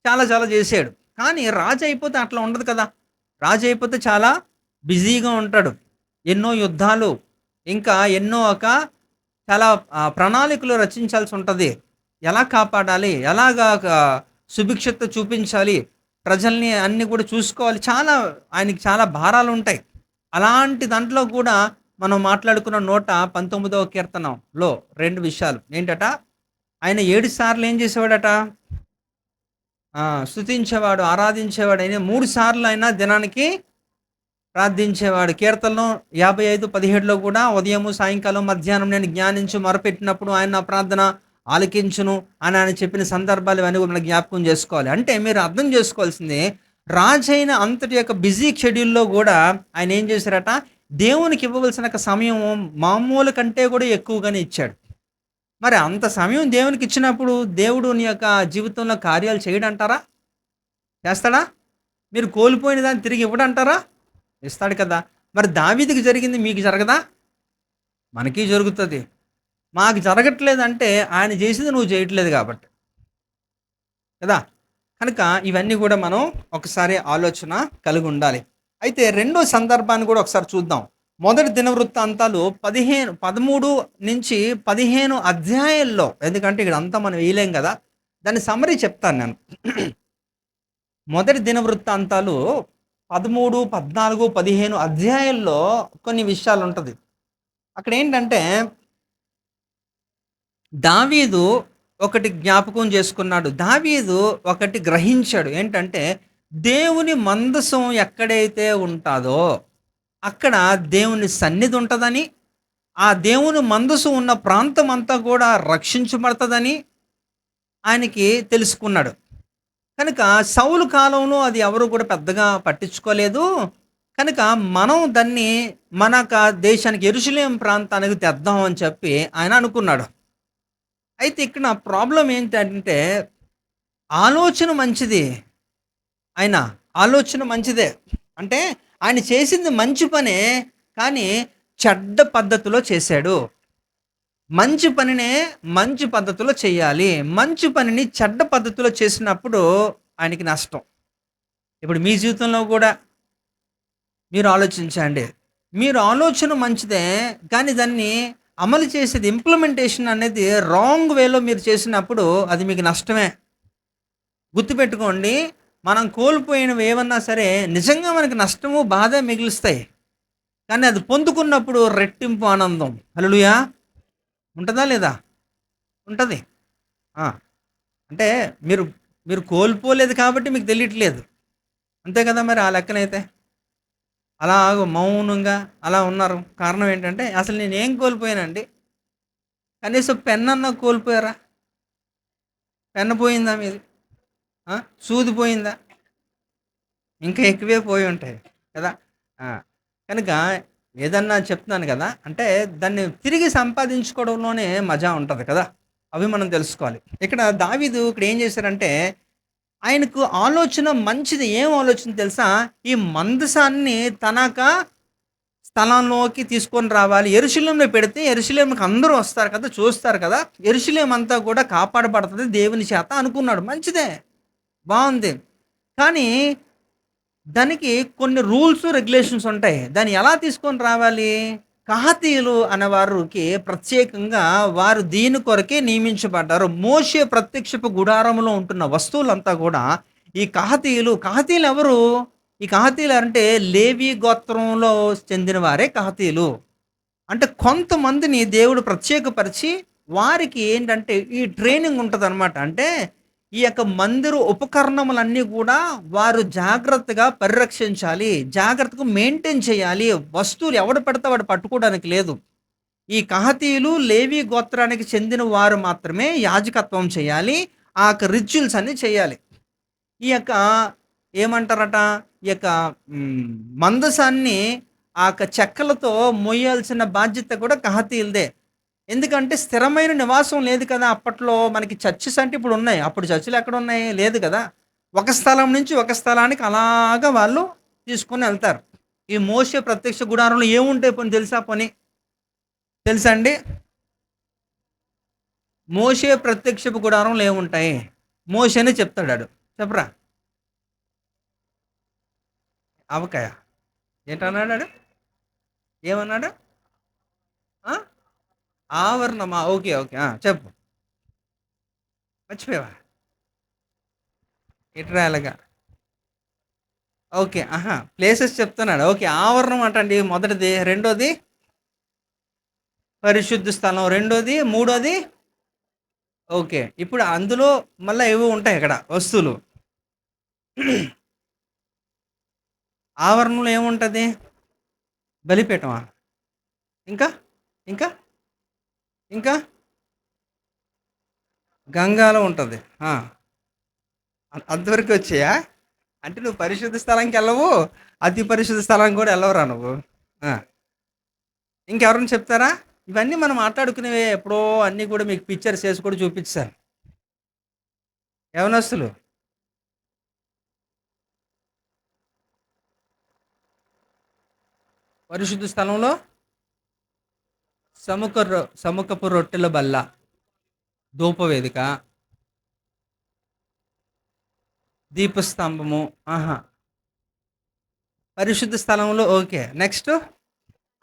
S1: చాలా చేసాడు. కానీ రాజు అయిపోతే అట్లా ఉండదు కదా. రాజు అయిపోతే చాలా బిజీగా ఉంటాడు. ఎన్నో యుద్ధాలు, ఇంకా ఎన్నో చాలా ప్రణాళికలు రచించాల్సి ఉంటుంది. ఎలా కాపాడాలి, ఎలాగా సుభిక్షత చూపించాలి, ప్రజల్ని అన్నీ కూడా చూసుకోవాలి. ఆయనకి చాలా భారాలు ఉంటాయి. అలాంటి దాంట్లో కూడా మనం మాట్లాడుకున్న 119వ కీర్తనలో 2 విషయాలు ఏంటట, ఆయన 7 సార్లు ఏం చేసేవాడట? స్తుతించేవాడు, ఆరాధించేవాడు. ఆయన 3 సార్లు అయినా దినానికి ప్రార్థించేవాడు. కీర్తనలో 55:17లో కూడా ఉదయము సాయంకాలం మధ్యాహ్నం నేను జ్ఞానించు మొరపెట్టినప్పుడు ఆయన నా ప్రార్థన ఆలకించును అని ఆయన చెప్పిన సందర్భాలు ఇవన్నీ మనం జ్ఞాపకం చేసుకోవాలి. అంటే మీరు అర్థం చేసుకోవాల్సింది, రాజైన అంతటి యొక్క బిజీ షెడ్యూల్లో కూడా ఆయన ఏం చేశారట, దేవునికి ఇవ్వవలసిన సమయం మామూలు కంటే కూడా ఎక్కువగానే ఇచ్చాడు. మరి అంత సమయం దేవునికి ఇచ్చినప్పుడు దేవుడు నీ యొక్క జీవితంలో కార్యాలు చేయడంటారా? చేస్తాడా? మీరు కోల్పోయిన దాన్ని తిరిగి ఇవ్వడంటారా? ఇస్తాడు కదా. మరి దావీదుకి జరిగింది మీకు జరగదా? మనకి జరుగుతుంది. మాకు జరగట్లేదంటే ఆయన చేసింది నువ్వు చేయట్లేదు కాబట్టి కదా. కనుక ఇవన్నీ కూడా మనం ఒకసారి ఆలోచన కలిగి ఉండాలి. అయితే రెండో సందర్భాన్ని కూడా ఒకసారి చూద్దాం. మొదటి దినవృత్తాంతాలు 13 నుంచి 15 అధ్యాయాల్లో, ఎందుకంటే ఇక్కడ అంతా మనం వేయలేం కదా, దాని సమ్మరీ చెప్తాను నేను. మొదటి దినవృత్తాంతాలు 13, 14, 15 అధ్యాయాల్లో కొన్ని విషయాలు ఉంటుంది. అక్కడ ఏంటంటే దావీదు ఒకటి జ్ఞాపకం చేసుకున్నాడు. దావీదు ఒకటి గ్రహించాడు. ఏంటంటే దేవుని మందసం ఎక్కడైతే ఉంటుందో అక్కడ దేవుని సన్నిధి ఉంటుందని, ఆ దేవుని మందసం ఉన్న ప్రాంతం అంతా కూడా రక్షించబడుతుందని ఆయనకి తెలుసుకున్నాడు. కనుక సౌలు కాలంలో అది ఎవరు కూడా పెద్దగా పట్టించుకోలేదు. కనుక మనం దాన్ని దేశానికి యెరూషలేము ప్రాంతానికి తెద్దాం అని చెప్పి ఆయన అనుకున్నాడు. అయితే ఇక్కడ ప్రాబ్లం ఏంటంటే ఆలోచన మంచిది. ఆయన ఆలోచన మంచిదే. అంటే ఆయన చేసింది మంచి పనే, కానీ చెడ్డ పద్ధతిలో చేశాడు. మంచి పనినే మంచి పద్ధతిలో చేయాలి. మంచి పనిని చెడ్డ పద్ధతిలో చేసినప్పుడు ఆయనకి నష్టం. ఇప్పుడు మీ జీవితంలో కూడా మీరు ఆలోచించండి. మీరు ఆలోచన మంచిదే, కానీ దాన్ని అమలు చేసేది, ఇంప్లిమెంటేషన్ అనేది రాంగ్ వేలో మీరు చేసినప్పుడు అది మీకు నష్టమే. గుర్తుపెట్టుకోండి, మనం కోల్పోయినవి ఏమన్నా సరే నిజంగా మనకి నష్టము, బాధ మిగులుస్తాయి. కానీ అది పొందుకున్నప్పుడు రెట్టింపు ఆనందం. హల్లెలూయా. ఉంటుందా లేదా? ఉంటుంది. అంటే మీరు మీరు కోల్పోలేదు కాబట్టి మీకు తెలియట్లేదు. అంతే కదా మరి. ఆ లెక్కనైతే అలా మౌనంగా అలా ఉన్నారు. కారణం ఏంటంటే అసలు నేనేం కోల్పోయానండి? కనీసం పెన్ అన్నా కోల్పోయారా? పెన్ను పోయిందా మీది? సూది పోయిందా? ఇంకా ఎక్కువే పోయి ఉంటాయి కదా. ఆ, కనుక ఏదన్నా చెప్తున్నాను కదా, అంటే దాన్ని తిరిగి సంపాదించుకోవడంలోనే మజా ఉంటుంది కదా. అవి మనం తెలుసుకోవాలి. ఇక్కడ దావీదు ఇక్కడ ఏం చేశారంటే ఆయనకు ఆలోచన మంచిది. ఏం ఆలోచన తెలుసా? ఈ మందసాన్ని తనక స్థలంలోకి తీసుకొని రావాలి. యెరూషలేములో పెడితే యెరూషలేముకి అందరూ వస్తారు కదా, చూస్తారు కదా, యెరూషలేము అంతా కూడా కాపాడబడుతుంది దేవుని చేత అనుకున్నాడు. మంచిదే, బాగుంది. కానీ దానికి కొన్ని రూల్స్, రెగ్యులేషన్స్ ఉంటాయి. దాన్ని ఎలా తీసుకొని రావాలి? కహాతీయులు అనేవారికి ప్రత్యేకంగా వారు దీని కొరకే నియమించబడ్డారు. మోషే ప్రత్యక్షపు గుడారంలో ఉంటున్న వస్తువులంతా కూడా ఈ కహాతీయులు ఎవరు? ఈ కహాతీయులు అంటే లేవి గోత్రంలో చెందిన వారే కహాతీయులు. అంటే కొంతమందిని దేవుడు ప్రత్యేకపరిచి వారికి ఏంటంటే ఈ ట్రైనింగ్ ఉంటుందన్నమాట. అంటే ఈ యొక్క మందిర ఉపకరణములన్నీ కూడా వారు జాగ్రత్తగా పరిరక్షించాలి, జాగ్రత్తగా మెయింటైన్ చేయాలి. వస్తువులు ఎవడు పడితే వాడు పట్టుకోవడానికి లేదు. ఈ కహాతీయులు లేవి గోత్రానికి చెందిన వారు మాత్రమే యాజకత్వం చేయాలి. ఆ యొక్క రిచువల్స్ అన్నీ చేయాలి. ఈ యొక్క ఏమంటారట, ఈ యొక్క మందసాన్ని ఆ యొక్క చెక్కలతో మోయాల్సిన బాధ్యత కూడా కహాతీయులదే. ఎందుకంటే స్థిరమైన నివాసం లేదు కదా అప్పట్లో. మనకి చర్చెస్ అంటే ఇప్పుడు ఉన్నాయి, అప్పుడు చర్చిలు ఎక్కడ ఉన్నాయి? లేదు కదా. ఒక స్థలం నుంచి ఒక స్థలానికి అలాగా వాళ్ళు తీసుకొని వెళ్తారు. ఈ మోషే ప్రత్యక్ష గుడారంలో ఏముంటాయి పని తెలుసా? తెలుసా అండి? మోషే ప్రత్యక్షపు గుడారంలో ఏముంటాయి? మోషేనే చెప్తాడు. చెప్పరా? అవకాయ ఏంటన్నాడు? ఏమన్నాడు? ఆవరణమా? ఓకే, ఓకే, చెప్పు. మర్చిపోయావా? ఇట్రా అలాగా. ఓకే, ప్లేసెస్ చెప్తున్నాడు. ఓకే, ఆవరణం అంటండి మొదటిది. రెండోది పరిశుద్ధ స్థలం. రెండోది. మూడోది ఓకే. ఇప్పుడు అందులో మళ్ళీ ఏవో ఉంటాయి అక్కడ వస్తువులు. ఆవరణలో ఏముంటుంది? బలిపీఠమా? ఇంకా ఇంకా ఇంకా గంగాలో ఉంటుంది. అంతవరకు వచ్చాయా? అంటే నువ్వు పరిశుద్ధ స్థలానికి వెళ్ళవు, అతి పరిశుద్ధ స్థలానికి కూడా వెళ్ళవరా నువ్వు? ఇంకెవరైనా చెప్తారా? ఇవన్నీ మనం మాట్లాడుకునేవే. ఎప్పుడో అన్నీ కూడా మీకు పిక్చర్స్ వేసి కూడా చూపించాను. యవనస్తులు పరిశుద్ధ స్థలంలో సముఖపు రొట్టెల బల్ల, ధూపవేదిక, దీపస్తంభము. పరిశుద్ధ స్థలంలో ఓకే. నెక్స్ట్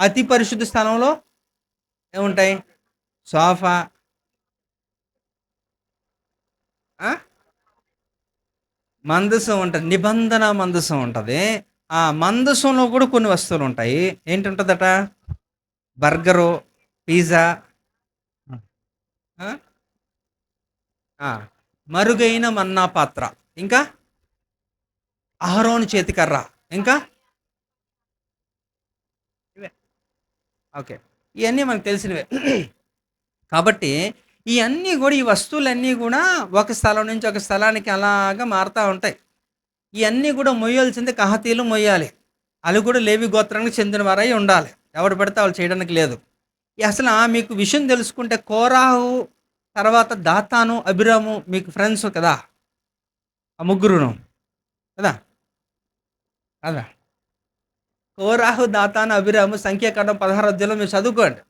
S1: అతి పరిశుద్ధ స్థలంలో ఏముంటాయి? సోఫా, ఆ? మందసం ఉంటుంది, నిబంధన మందసం ఉంటుంది. ఆ మందసంలో కూడా కొన్ని వస్తువులు ఉంటాయి. ఏంటుంటుందట? బర్గరు, పిజ్జా, ఆ? ఆ, మరుగైన మన్నా పాత్ర, ఇంకా అహరోను చేతికర్ర, ఇంకా ఇవే. ఓకే, ఇవన్నీ మనకు తెలిసినవే. కాబట్టి ఇవన్నీ కూడా, ఈ వస్తువులన్నీ కూడా ఒక స్థలం నుంచి ఒక స్థలానికి అలాగా మారుతూ ఉంటాయి. ఇవన్నీ కూడా మొయ్యాల్సింది కహాతీలు మొయ్యాలి. వాళ్ళు కూడా లేవి గోత్రానికి చెందిన వారై ఉండాలి. ఎవరు పడితే వాళ్ళు చేయడానికి లేదు. అసలు మీకు విషయం తెలుసుకుంటే, కోరాహు తర్వాత దాతాను, అభిరాము మీకు ఫ్రెండ్స్ కదా, ఆ ముగ్గురును కదా కదా. కోరాహు, దాతాను, అభిరాము సంఖ్యాకాండం 16 అధ్యాయంలో మీరు చదువుకోండి.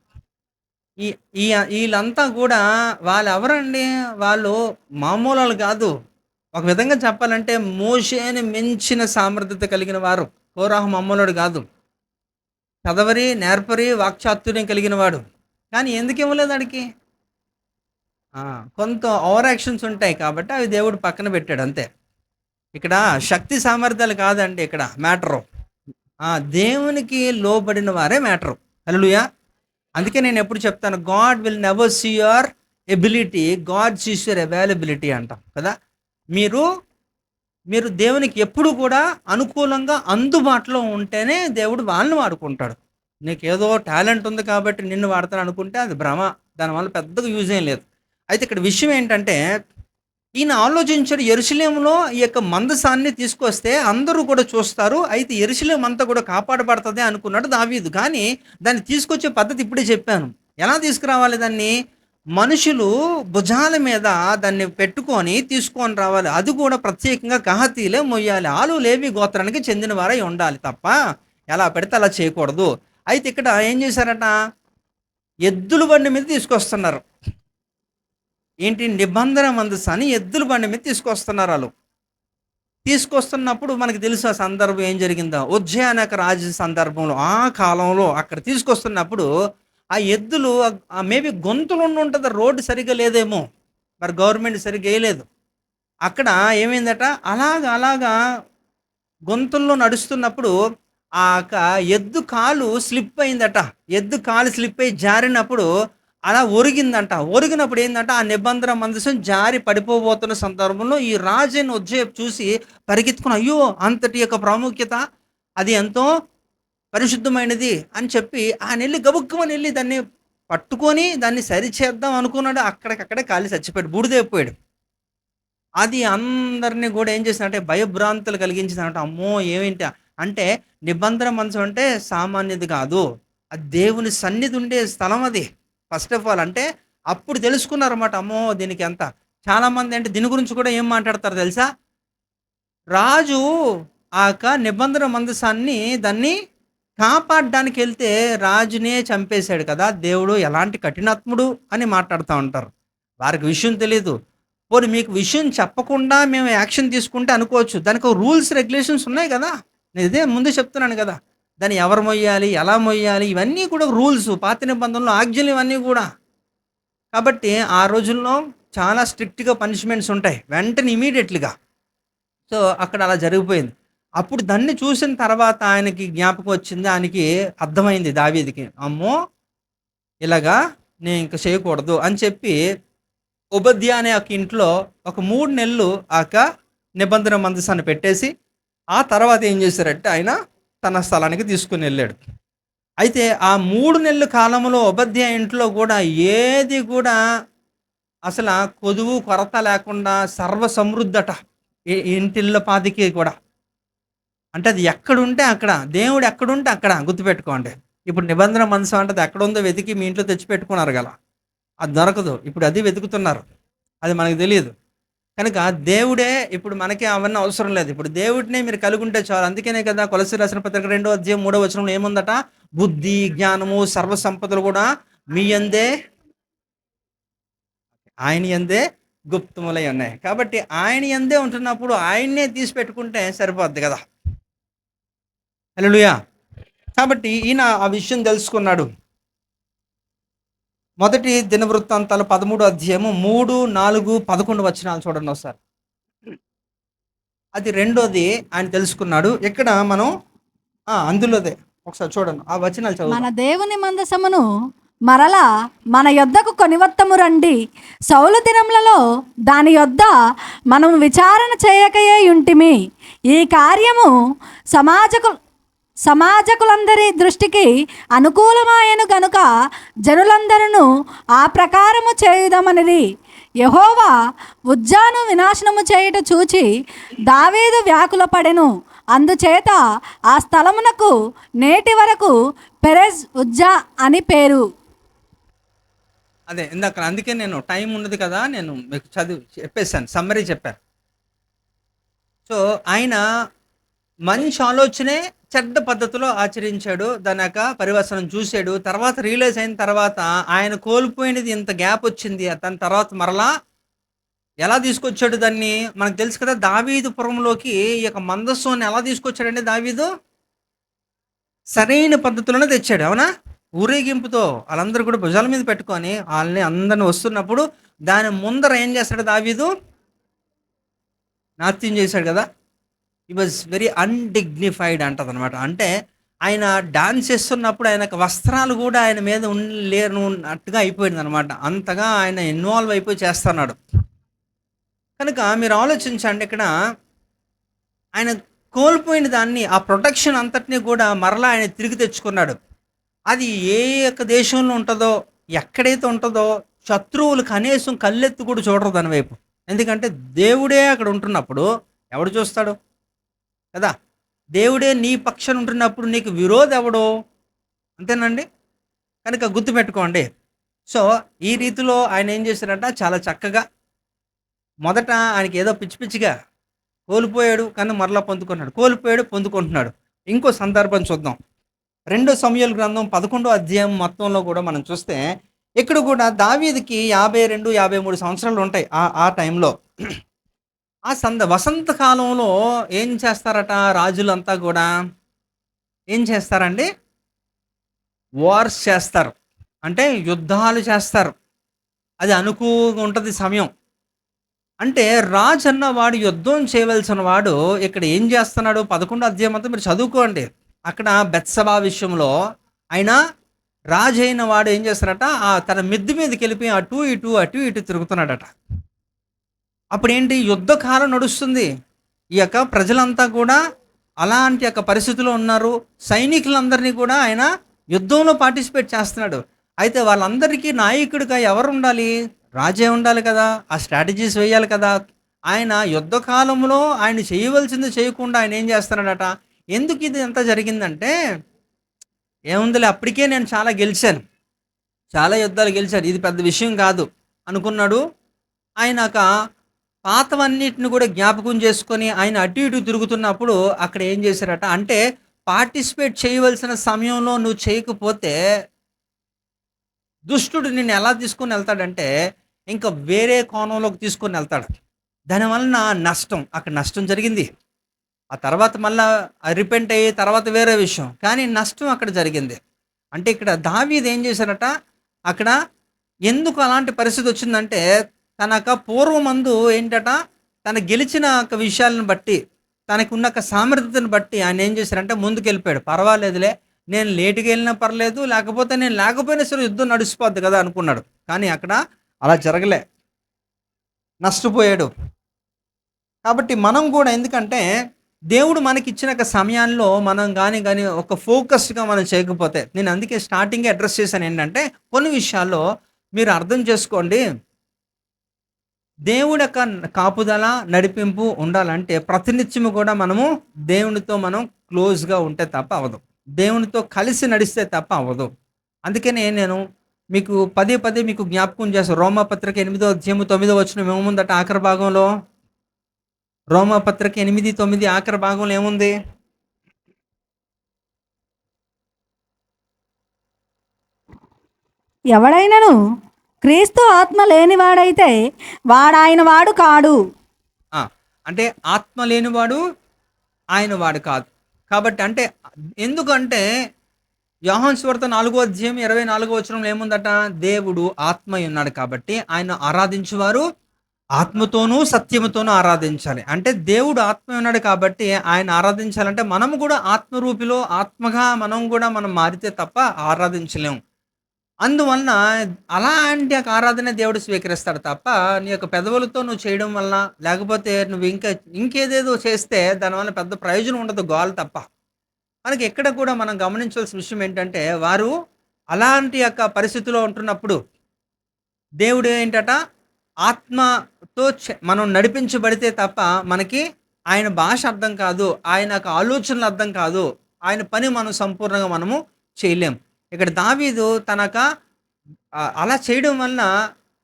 S1: ఈ ఈ వీళ్ళంతా కూడా వాళ్ళు ఎవరండి? వాళ్ళు మామూలు వాళ్ళు కాదు. ఒక విధంగా చెప్పాలంటే మోషేని మించిన సామర్థ్యత కలిగిన వారు. కోరాహు మామూలుడు కాదు. చదవరి, నేర్పరి, వాక్చాతుర్యం కలిగిన వాడు. కానీ ఎందుకు ఇవ్వలేదు ఆడికి? కొంత ఓవర్ యాక్షన్స్ ఉంటాయి కాబట్టి అవి దేవుడు పక్కన పెట్టాడు అంతే. ఇక్కడ శక్తి సామర్థ్యాలు కాదండి ఇక్కడ మ్యాటరు. దేవునికి లోబడిన వారే మ్యాటరు. హల్లెలూయా. అందుకే నేను ఎప్పుడు చెప్తాను, God will never see your ability, God sees your availability అంటాం కదా. మీరు మీరు దేవునికి ఎప్పుడు కూడా అనుకూలంగా అందుబాటులో ఉంటేనే దేవుడు వాళ్ళని వాడుకుంటాడు. నీకేదో టాలెంట్ ఉంది కాబట్టి నిన్ను వాడతాను అనుకుంటే అది భ్రమ. దానివల్ల పెద్దగా యూజ్ ఏం లేదు. అయితే ఇక్కడ విషయం ఏంటంటే, ఈయన ఆలోచించాడు, యెరూషలేములో ఈ యొక్క మందసాన్ని తీసుకొస్తే అందరూ కూడా చూస్తారు, అయితే యెరూషలేము అంతా కూడా కాపాడబడుతుంది అనుకున్నాడు దావీదు. కానీ దాన్ని తీసుకొచ్చే పద్ధతి ఇప్పుడే చెప్పాను. ఎలా తీసుకురావాలి దాన్ని? మనుషులు భుజాల మీద దాన్ని పెట్టుకొని తీసుకొని రావాలి. అది కూడా ప్రత్యేకంగా కహాతీలే మొయ్యాలి. ఆలు లేవి గోత్రానికి చెందిన వారై ఉండాలి తప్ప ఎలా పెడితే అలా చేయకూడదు. అయితే ఇక్కడ ఏం చేశారట? ఎద్దుల బండి మీద తీసుకొస్తున్నారు. ఏంటి? నిబంధన మందసాన్ని ఎద్దుల బండి మీద తీసుకొస్తున్నారు వాళ్ళు. తీసుకొస్తున్నప్పుడు మనకు తెలుసు ఆ సందర్భం ఏం జరిగిందో. ఉజ్జయ అనే ఒక రాజు సందర్భంలో, ఆ కాలంలో అక్కడ తీసుకొస్తున్నప్పుడు ఆ ఎద్దులు మేబీ గొంతులు ఉంటుంది, రోడ్డు సరిగ్గా లేదేమో, మరి గవర్నమెంట్ సరిగ్గా వేయలేదు. అక్కడ ఏమైందట, అలాగా గొంతుల్లో నడుస్తున్నప్పుడు ఆ యొక్క ఎద్దు కాలు స్లిప్ అయిందట. ఎద్దు కాలు స్లిప్ అయి జారినప్పుడు అలా ఒరిగిందంట. ఒరిగినప్పుడు ఏంటంట, ఆ నిబంధన మందసం జారి పడిపోబోతున్న సందర్భంలో ఈ రాజైన ఉజ్జయ చూసి పరిగెత్తుకుని, అయ్యో అంతటి యొక్క ప్రాముఖ్యత, అది ఎంతో పరిశుద్ధమైనది అని చెప్పి ఆయన వెళ్ళి గబుక్కుమని వెళ్ళి దాన్ని పట్టుకొని దాన్ని సరిచేద్దాం అనుకున్నాడు. అక్కడికక్కడే కాలి చచ్చిపోయాడు, బూడిదైపోయాడు. అది అందరినీ కూడా ఏం చేసిందంటే భయభ్రాంతులు కలిగించిందంట. అమ్మో ఏమిటి అంటే, నిబంధన మంచం అంటే సామాన్యది కాదు, అది దేవుని సన్నిధి ఉండే స్థలం అది. ఫస్ట్ ఆఫ్ ఆల్ అంటే అప్పుడు తెలుసుకున్నారన్నమాట, అమ్మో దీనికి ఎంత. చాలామంది అంటే దీని గురించి కూడా ఏం మాట్లాడతారు తెలుసా? రాజు ఆ యొక్క నిబంధన మందసాన్ని దాన్ని కాపాడడానికి వెళ్తే రాజునే చంపేశాడు కదా, దేవుడు ఎలాంటి కఠినాత్ముడు అని మాట్లాడుతూ ఉంటారు. వారికి విషయం తెలియదు. పోనీ మీకు విషయం చెప్పకుండా మేము యాక్షన్ తీసుకుంటే అనుకోవచ్చు, దానికి రూల్స్ రెగ్యులేషన్స్ ఉన్నాయి కదా. నేను ఇదే ముందు చెప్తున్నాను కదా, దాన్ని ఎవరు మొయ్యాలి, ఎలా మొయ్యాలి, ఇవన్నీ కూడా రూల్స్, పాత నిబంధనలు, ఆజ్ఞలు, ఇవన్నీ కూడా. కాబట్టి ఆ రోజుల్లో చాలా స్ట్రిక్ట్గా పనిష్మెంట్స్ ఉంటాయి వెంటనే ఇమీడియట్లీగా. సో అక్కడ అలా జరిగిపోయింది. అప్పుడు దాన్ని చూసిన తర్వాత ఆయనకి జ్ఞాపకం వచ్చింది, ఆయనకి అర్థమైంది దావీదుకి, అమ్మో ఇలాగా నేను ఇంక చేయకూడదు అని చెప్పి ఓబద్యా అనే ఒక ఇంట్లో ఒక 3 నెలలు ఆ యొక్క నిబంధన మందసాన్ని పెట్టేసి, ఆ తర్వాత ఏం చేశారంటే ఆయన తన స్థలానికి తీసుకుని వెళ్ళాడు. అయితే ఆ 3 నెలల కాలంలో ఓబద్యా ఇంట్లో కూడా ఏది కూడా అసలు కొదువు కొరత లేకుండా సర్వ సమృద్ధట. ఇంటిళ్ళ పాదికి కూడా. అంటే అది ఎక్కడుంటే అక్కడ, దేవుడు ఎక్కడుంటే అక్కడ, గుర్తుపెట్టుకోండి. ఇప్పుడు నిబంధన మందసం అంటే అది ఎక్కడుందో వెతికి మీ ఇంట్లో తెచ్చి పెట్టుకున్నారు కదా, అది దొరకదు. ఇప్పుడు అది వెతుకుతున్నారు, అది మనకు తెలియదు. కనుక దేవుడే ఇప్పుడు మనకి అవన్నీ అవసరం లేదు. ఇప్పుడు దేవుడినే మీరు కలిగి ఉంటే చాలు. అందుకనే కదా కొలస్సీ రాసిన పత్రిక 2వ అధ్యాయం 3వ వచనంలో ఏముందట? బుద్ధి, జ్ఞానము, సర్వ సంపదలు కూడా మీ యందే, ఆయన యందే గుప్తములై ఉన్నాయి. కాబట్టి ఆయన యందే ఉంటున్నప్పుడు ఆయన్నే తీసి పెట్టుకుంటే సరిపోద్ది కదా. హల్లెలూయా. కాబట్టి ఈయన ఆ విషయం తెలుసుకున్నాడు. మొదటి దినవృత్తాంతాలు 13 అధ్యాయము 3, 4, 11 వచనాలు చూడండి ఒకసారి. అది రెండోది ఆయన తెలుసుకున్నాడు. ఇక్కడ మనం అందులోదే ఒకసారి చూడండి ఆ వచనాలు
S2: మన
S1: చదువుదాం.
S2: దేవుని మందసమును మరలా మన యొద్దకు కొనివత్తము రండి. సౌలు దినములలో దాని యొద్ద మనము విచారణ చేయకయే యుంటిమి. ఈ కార్యము సమాజకులందరి దృష్టికి అనుకూలమాయను గనుక జనులందరూ ఆ ప్రకారము చేయుదమనిది. యెహోవా ఉజ్జాను వినాశనము చేయుట చూచి దావీదు వ్యాకుల పడెను. అందుచేత ఆ స్థలమునకు నేటి వరకు పెరెజ్ ఉజ్జా అని పేరు.
S1: అదే ఇందాక అందుకే నేను టైం ఉండదు కదా, నేను మీకు చెప్పేశాను, సమ్మరీ చెప్పాను. సో ఆయన మంచి ఆలోచనే చెడ్డ పద్ధతిలో ఆచరించాడు. దాని యొక్క పరివర్తనం చూశాడు. తర్వాత రియలైజ్ అయిన తర్వాత ఆయన కోల్పోయినది ఇంత గ్యాప్ వచ్చింది. దాని తర్వాత మరలా ఎలా తీసుకొచ్చాడు దాన్ని మనకు తెలుసు కదా. దావీదు పురంలోకి ఈ యొక్క మందస్సుని ఎలా తీసుకొచ్చాడంటే దావీదు సరైన పద్ధతిలోనే తెచ్చాడు. అవునా? ఊరేగింపుతో వాళ్ళందరూ కూడా భుజాల మీద పెట్టుకొని వాళ్ళని అందరిని వస్తున్నప్పుడు దాని ముందర ఏం చేస్తాడు దావీదు? నాట్యం చేశాడు కదా. ఈ వాజ్ వెరీ అన్డిగ్నిఫైడ్ అంటది అనమాట. అంటే ఆయన డాన్స్ చేస్తున్నప్పుడు ఆయనకు వస్త్రాలు కూడా ఆయన మీద లేనట్టుగా అయిపోయింది అనమాట. అంతగా ఆయన ఇన్వాల్వ్ అయిపోయి చేస్తున్నాడు. కనుక మీరు ఆలోచించండి, ఇక్కడ ఆయన కోల్పోయిన దాన్ని, ఆ ప్రొటెక్షన్ అంతటినీ కూడా మరలా ఆయన తిరిగి తెచ్చుకున్నాడు. అది ఏ యొక్క దేశంలో ఉంటుందో, ఎక్కడైతే ఉంటుందో శత్రువులు కనీసం కళ్ళెత్తి కూడా చూడరు దాని వైపు. ఎందుకంటే దేవుడే అక్కడ ఉంటున్నప్పుడు ఎవడు చూస్తాడు కదా. దేవుడే నీ పక్షాన ఉంటున్నప్పుడు నీకు విరోధి ఎవడో, అంతేనండి. కనుక గుర్తుపెట్టుకోండి. సో ఈ రీతిలో ఆయన ఏం చేశారంట, చాలా చక్కగా మొదట ఆయనకి ఏదో పిచ్చి పిచ్చిగా కోల్పోయాడు, కానీ మరలా పొందుకున్నాడు, కోల్పోయాడు పొందుకుంటున్నాడు. ఇంకో సందర్భం చూద్దాం. 2 సమూయేలు గ్రంథం 11వ అధ్యాయం మొత్తంలో కూడా మనం చూస్తే ఇక్కడ కూడా దావీదుకి 52, 53 సంవత్సరాలు ఉంటాయి ఆ టైంలో. ఆ వసంతకాలంలో ఏం చేస్తారట రాజులంతా కూడా? ఏం చేస్తారండి? వార్స్ చేస్తారు, అంటే యుద్ధాలు చేస్తారు. అది అనుకువగా ఉంటుంది సమయం. అంటే రాజు అన్నవాడు యుద్ధం చేయవలసిన వాడు ఇక్కడ ఏం చేస్తున్నాడు? 11వ అధ్యాయం అంతా మీరు చదువుకోండి. అక్కడ బెత్సబా విషయంలో ఆయన రాజు అయిన వాడు ఏం చేస్తాడట, తన మిద్ది మీదకి వెళ్ళిపోయి అటు ఇటు తిరుగుతున్నాడట. అప్పుడు ఏంటి? యుద్ధకాలం నడుస్తుంది. ఈ యొక్క ప్రజలంతా కూడా అలాంటి యొక్క పరిస్థితిలో ఉన్నారు. సైనికులందరినీ కూడా ఆయన యుద్ధంలో పార్టిసిపేట్ చేస్తున్నాడు. అయితే వాళ్ళందరికీ నాయకుడిగా ఎవరు ఉండాలి? రాజే ఉండాలి కదా. ఆ స్ట్రాటజీస్ వేయాలి కదా. ఆయన యుద్ధ కాలంలో ఆయన చేయవలసింది చేయకుండా ఆయన ఏం చేస్తున్నాడట? ఎందుకు ఇది ఎంత జరిగిందంటే, ఏముందిలే అప్పటికే నేను చాలా గెలిచాను, చాలా యుద్ధాలు గెలిచాను, ఇది పెద్ద విషయం కాదు అనుకున్నాడు. ఆయన పాతవన్నిటిని కూడా జ్ఞాపకం చేసుకొని ఆయన అటు ఇటు తిరుగుతున్నప్పుడు అక్కడ ఏం చేశారట అంటే, పార్టిసిపేట్ చేయవలసిన సమయంలో నువ్వు చేయకపోతే దుష్టుడు నిన్ను ఎలా తీసుకొని వెళ్తాడంటే ఇంకా వేరే కోణంలోకి తీసుకొని వెళ్తాడు. దానివలన అక్కడ నష్టం జరిగింది. ఆ తర్వాత మళ్ళా రిపెంట్ అయ్యి తర్వాత వేరే విషయం, కానీ నష్టం అక్కడ జరిగింది. అంటే ఇక్కడ దావీదు ఏం చేశారట, అక్కడ ఎందుకు అలాంటి పరిస్థితి వచ్చిందంటే తనక పూర్వమందు ఏంటట, తన గెలిచిన విషయాలను బట్టి, తనకున్న సామర్థ్యతను బట్టి ఆయన ఏం చేశారంటే ముందుకు వెళ్ళిపోయాడు. పర్వాలేదులే, నేను లేటుగా వెళ్ళినా పర్లేదు, లేకపోతే నేను లేకపోయినా సరే యుద్ధం నడిచిపోద్ది కదా అనుకున్నాడు. కానీ అక్కడ అలా జరగలే, నష్టపోయాడు. కాబట్టి మనం కూడా, ఎందుకంటే దేవుడు మనకి ఇచ్చిన సమయాల్లో మనం కానీ ఒక ఫోకస్గా మనం చేయకపోతే, నేను అందుకే స్టార్టింగే అడ్రస్ చేశాను ఏంటంటే, కొన్ని విషయాల్లో మీరు అర్థం చేసుకోండి. దేవుడి యొక్క కాపుదల నడిపింపు ఉండాలంటే ప్రతినిత్యము కూడా మనము దేవునితో మనం క్లోజ్గా ఉంటే తప్ప అవ్వదు, దేవునితో కలిసి నడిస్తే తప్ప అవ్వదు. అందుకనే నేను మీకు పదే మీకు జ్ఞాపకం చేస్తాను. రోమాపత్రిక 8వ అధ్యాయము 9వ వచనం ఏముందట ఆఖరి భాగంలో? రోమాపత్రిక 8:9 ఆఖరి భాగంలో ఏముంది?
S2: ఎవడైనను క్రీస్తు ఆత్మ లేనివాడైతే వాడాయన వాడు కాడు.
S1: అంటే ఆత్మ లేనివాడు ఆయన వాడు కాదు. కాబట్టి అంటే ఎందుకంటే యోహాను సువార్త 4:24 ఏముందట? దేవుడు ఆత్మై ఉన్నాడు కాబట్టి ఆయన ఆరాధించువారు ఆత్మతోనూ సత్యముతోనూ ఆరాధించాలి. అంటే దేవుడు ఆత్మ ఉన్నాడు కాబట్టి ఆయన ఆరాధించాలంటే మనము కూడా ఆత్మరూపిలో ఆత్మగా మనం మారితే తప్ప ఆరాధించలేము. అందువలన అలాంటి ఒక ఆరాధన దేవుడు స్వీకరిస్తాడు తప్ప నీ యొక్క పెదవులతో నువ్వు చేయడం వలన, లేకపోతే నువ్వు ఇంకేదేదో చేస్తే దానివల్ల పెద్ద ప్రయోజనం ఉండదు, గోల తప్ప. మనకి ఎక్కడ కూడా మనం గమనించాల్సిన విషయం ఏంటంటే, వారు అలాంటి యొక్క పరిస్థితిలో ఉంటున్నప్పుడు దేవుడు ఏంటట, ఆత్మతో మనం నడిపించబడితే తప్ప మనకి ఆయన భాష అర్థం కాదు, ఆయన యొక్క ఆలోచనలు అర్థం కాదు, ఆయన పని మనం సంపూర్ణంగా మనము చేయలేం. ఇక్కడ దావీదు అలా చేయడం వలన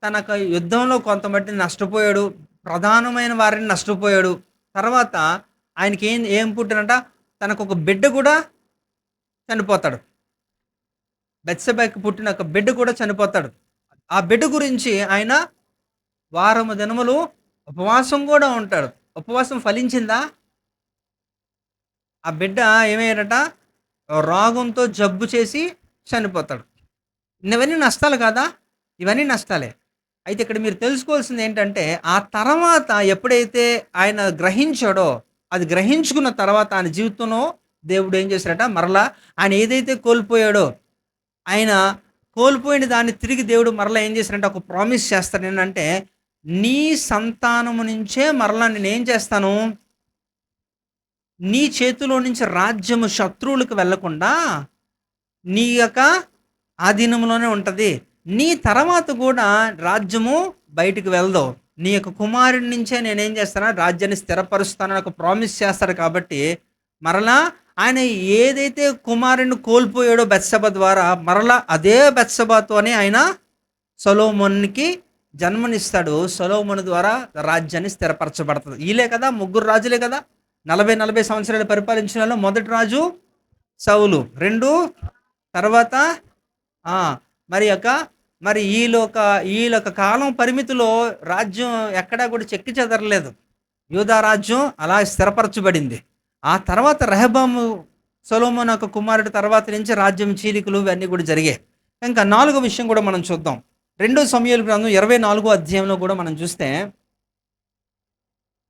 S1: తనకు యుద్ధంలో కొంతమంది నష్టపోయాడు, ప్రధానమైన వారిని నష్టపోయాడు. తర్వాత ఆయనకి ఏం పుట్టినట, తనకు ఒక బిడ్డ కూడా చనిపోతాడు. బెత్షెబకి పుట్టిన ఒక బిడ్డ కూడా చనిపోతాడు. ఆ బిడ్డ గురించి ఆయన వారము దినములు ఉపవాసం కూడా ఉంటాడు. ఉపవాసం ఫలించిందా? ఆ బిడ్డ ఏమయ్యాడట, రోగంతో జబ్బు చేసి చనిపోతాడు. ఇవన్నీ నష్టాలు కాదా? ఇవన్నీ నష్టాలే. అయితే ఇక్కడ మీరు తెలుసుకోవాల్సింది ఏంటంటే, ఆ తర్వాత ఎప్పుడైతే ఆయన గ్రహించాడో, అది గ్రహించుకున్న తర్వాత ఆయన జీవితంలో దేవుడు ఏం చేశాడట, మరలా ఆయన ఏదైతే కోల్పోయాడో, ఆయన కోల్పోయిన దాన్ని తిరిగి దేవుడు మరలా ఏం చేశాడంటే ఒక ప్రామిస్ చేస్తాడు. ఏంటంటే, నీ సంతానము నుంచే మరలా నేనేం చేస్తాను, నీ చేతిలో నుంచి రాజ్యము శత్రువులకు వెళ్లకుండా నీ యొక్క ఆధీనంలోనే ఉంటుంది. నీ తర్వాత కూడా రాజ్యము బయటికి వెళ్దాం, నీ యొక్క కుమారుడి నుంచే నేనేం చేస్తాను, రాజ్యాన్ని స్థిరపరుస్తానని ఒక ప్రామిస్ చేస్తాడు. కాబట్టి మరలా ఆయన ఏదైతే కుమారుడిని కోల్పోయాడో బెత్షెబ ద్వారా, మరలా అదే బెత్షెబతోనే ఆయన సొలొమోనుకి జన్మనిస్తాడు. సొలొమోను ద్వారా రాజ్యాన్ని స్థిరపరచబడుతుంది. వీళ్ళే కదా, ముగ్గురు రాజులే కదా 40 సంవత్సరాలు పరిపాలించిన వాళ్ళు. మొదటి రాజు సౌలు, 2 తర్వాత మరి వీళ్ళొక కాలం పరిమితిలో రాజ్యం ఎక్కడా కూడా చెక్కి చెదరలేదు. యూదా రాజ్యం అలా స్థిరపరచబడింది. ఆ తర్వాత రెహబాము సొలొమోను ఒక కుమారుడు తర్వాత నుంచి రాజ్యం చీలికలు ఇవన్నీ కూడా జరిగాయి. ఇంకా 4వ విషయం కూడా మనం చూద్దాం. 2 సమూయేలు గ్రంథం 24వ అధ్యాయంలో కూడా మనం చూస్తే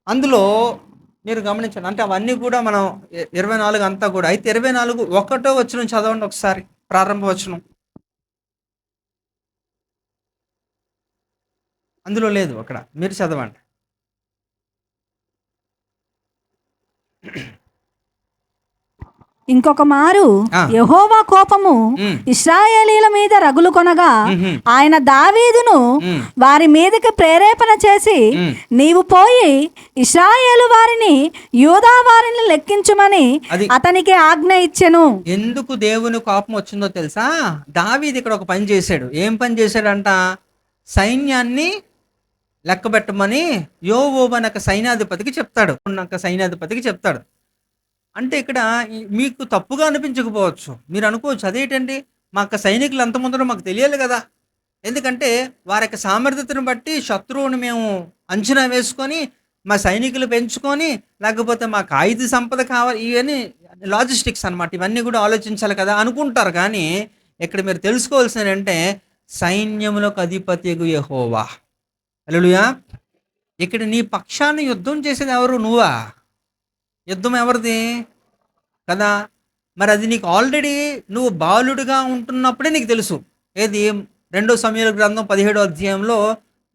S1: అందులో మీరు గమనించండి. అంటే అవన్నీ కూడా మనం 24 అంతా కూడా. అయితే 24 1వ వచనం చదవండి ఒకసారి, ప్రారంభ వచనం. అందులో లేదు, అక్కడ మీరు చదవండి.
S2: ఇంకొక మారు యెహోవా కోపము ఇశ్రాయేలీల మీద రగులు కొనగా ఆయన దావీదును వారి మీదకి ప్రేరేపణ చేసి, నీవు పోయి ఇశ్రాయేలు వారిని యూదా వారిని లెక్కించుమని అతనికి ఆజ్ఞ ఇచ్చెను.
S1: ఎందుకు దేవుని కోపం వచ్చిందో తెలుసా? దావీదు ఇక్కడ ఒక పని చేశాడు. ఏం పని చేశాడంట? సైన్యాన్ని లెక్కబెట్టమని యోవాబు అనే సైన్యాధిపతికి చెప్తాడు. అంటే ఇక్కడ మీకు తప్పుగా అనిపించకపోవచ్చు, మీరు అనుకోవచ్చు అదేంటండి, మా సైనికులు ఎంతమందో మాకు తెలియాలి కదా. ఎందుకంటే వారి యొక్క సామర్థ్యతను బట్టి శత్రువుని మేము అంచనా వేసుకొని మా సైనికులు పెంచుకొని, లేకపోతే మాకు ఆయుధ సంపద కావాలి, ఇవన్నీ లాజిస్టిక్స్ అనమాట, ఇవన్నీ కూడా ఆలోచించాలి కదా అనుకుంటారు. కానీ ఇక్కడ మీరు తెలుసుకోవాల్సింది అంటే, సైన్యములకు అధిపతియగు యెహోవా. హల్లెలూయా. ఇక్కడ నీ పక్షాన్ని యుద్ధం చేసేది ఎవరు? నువ్వా? యుద్ధం ఎవరిది కదా. మరి అది నీకు ఆల్రెడీ నువ్వు బాలుడుగా ఉంటున్నప్పుడే నీకు తెలుసు. ఏది? 2 సమూయేలు గ్రంథం 17వ అధ్యాయంలో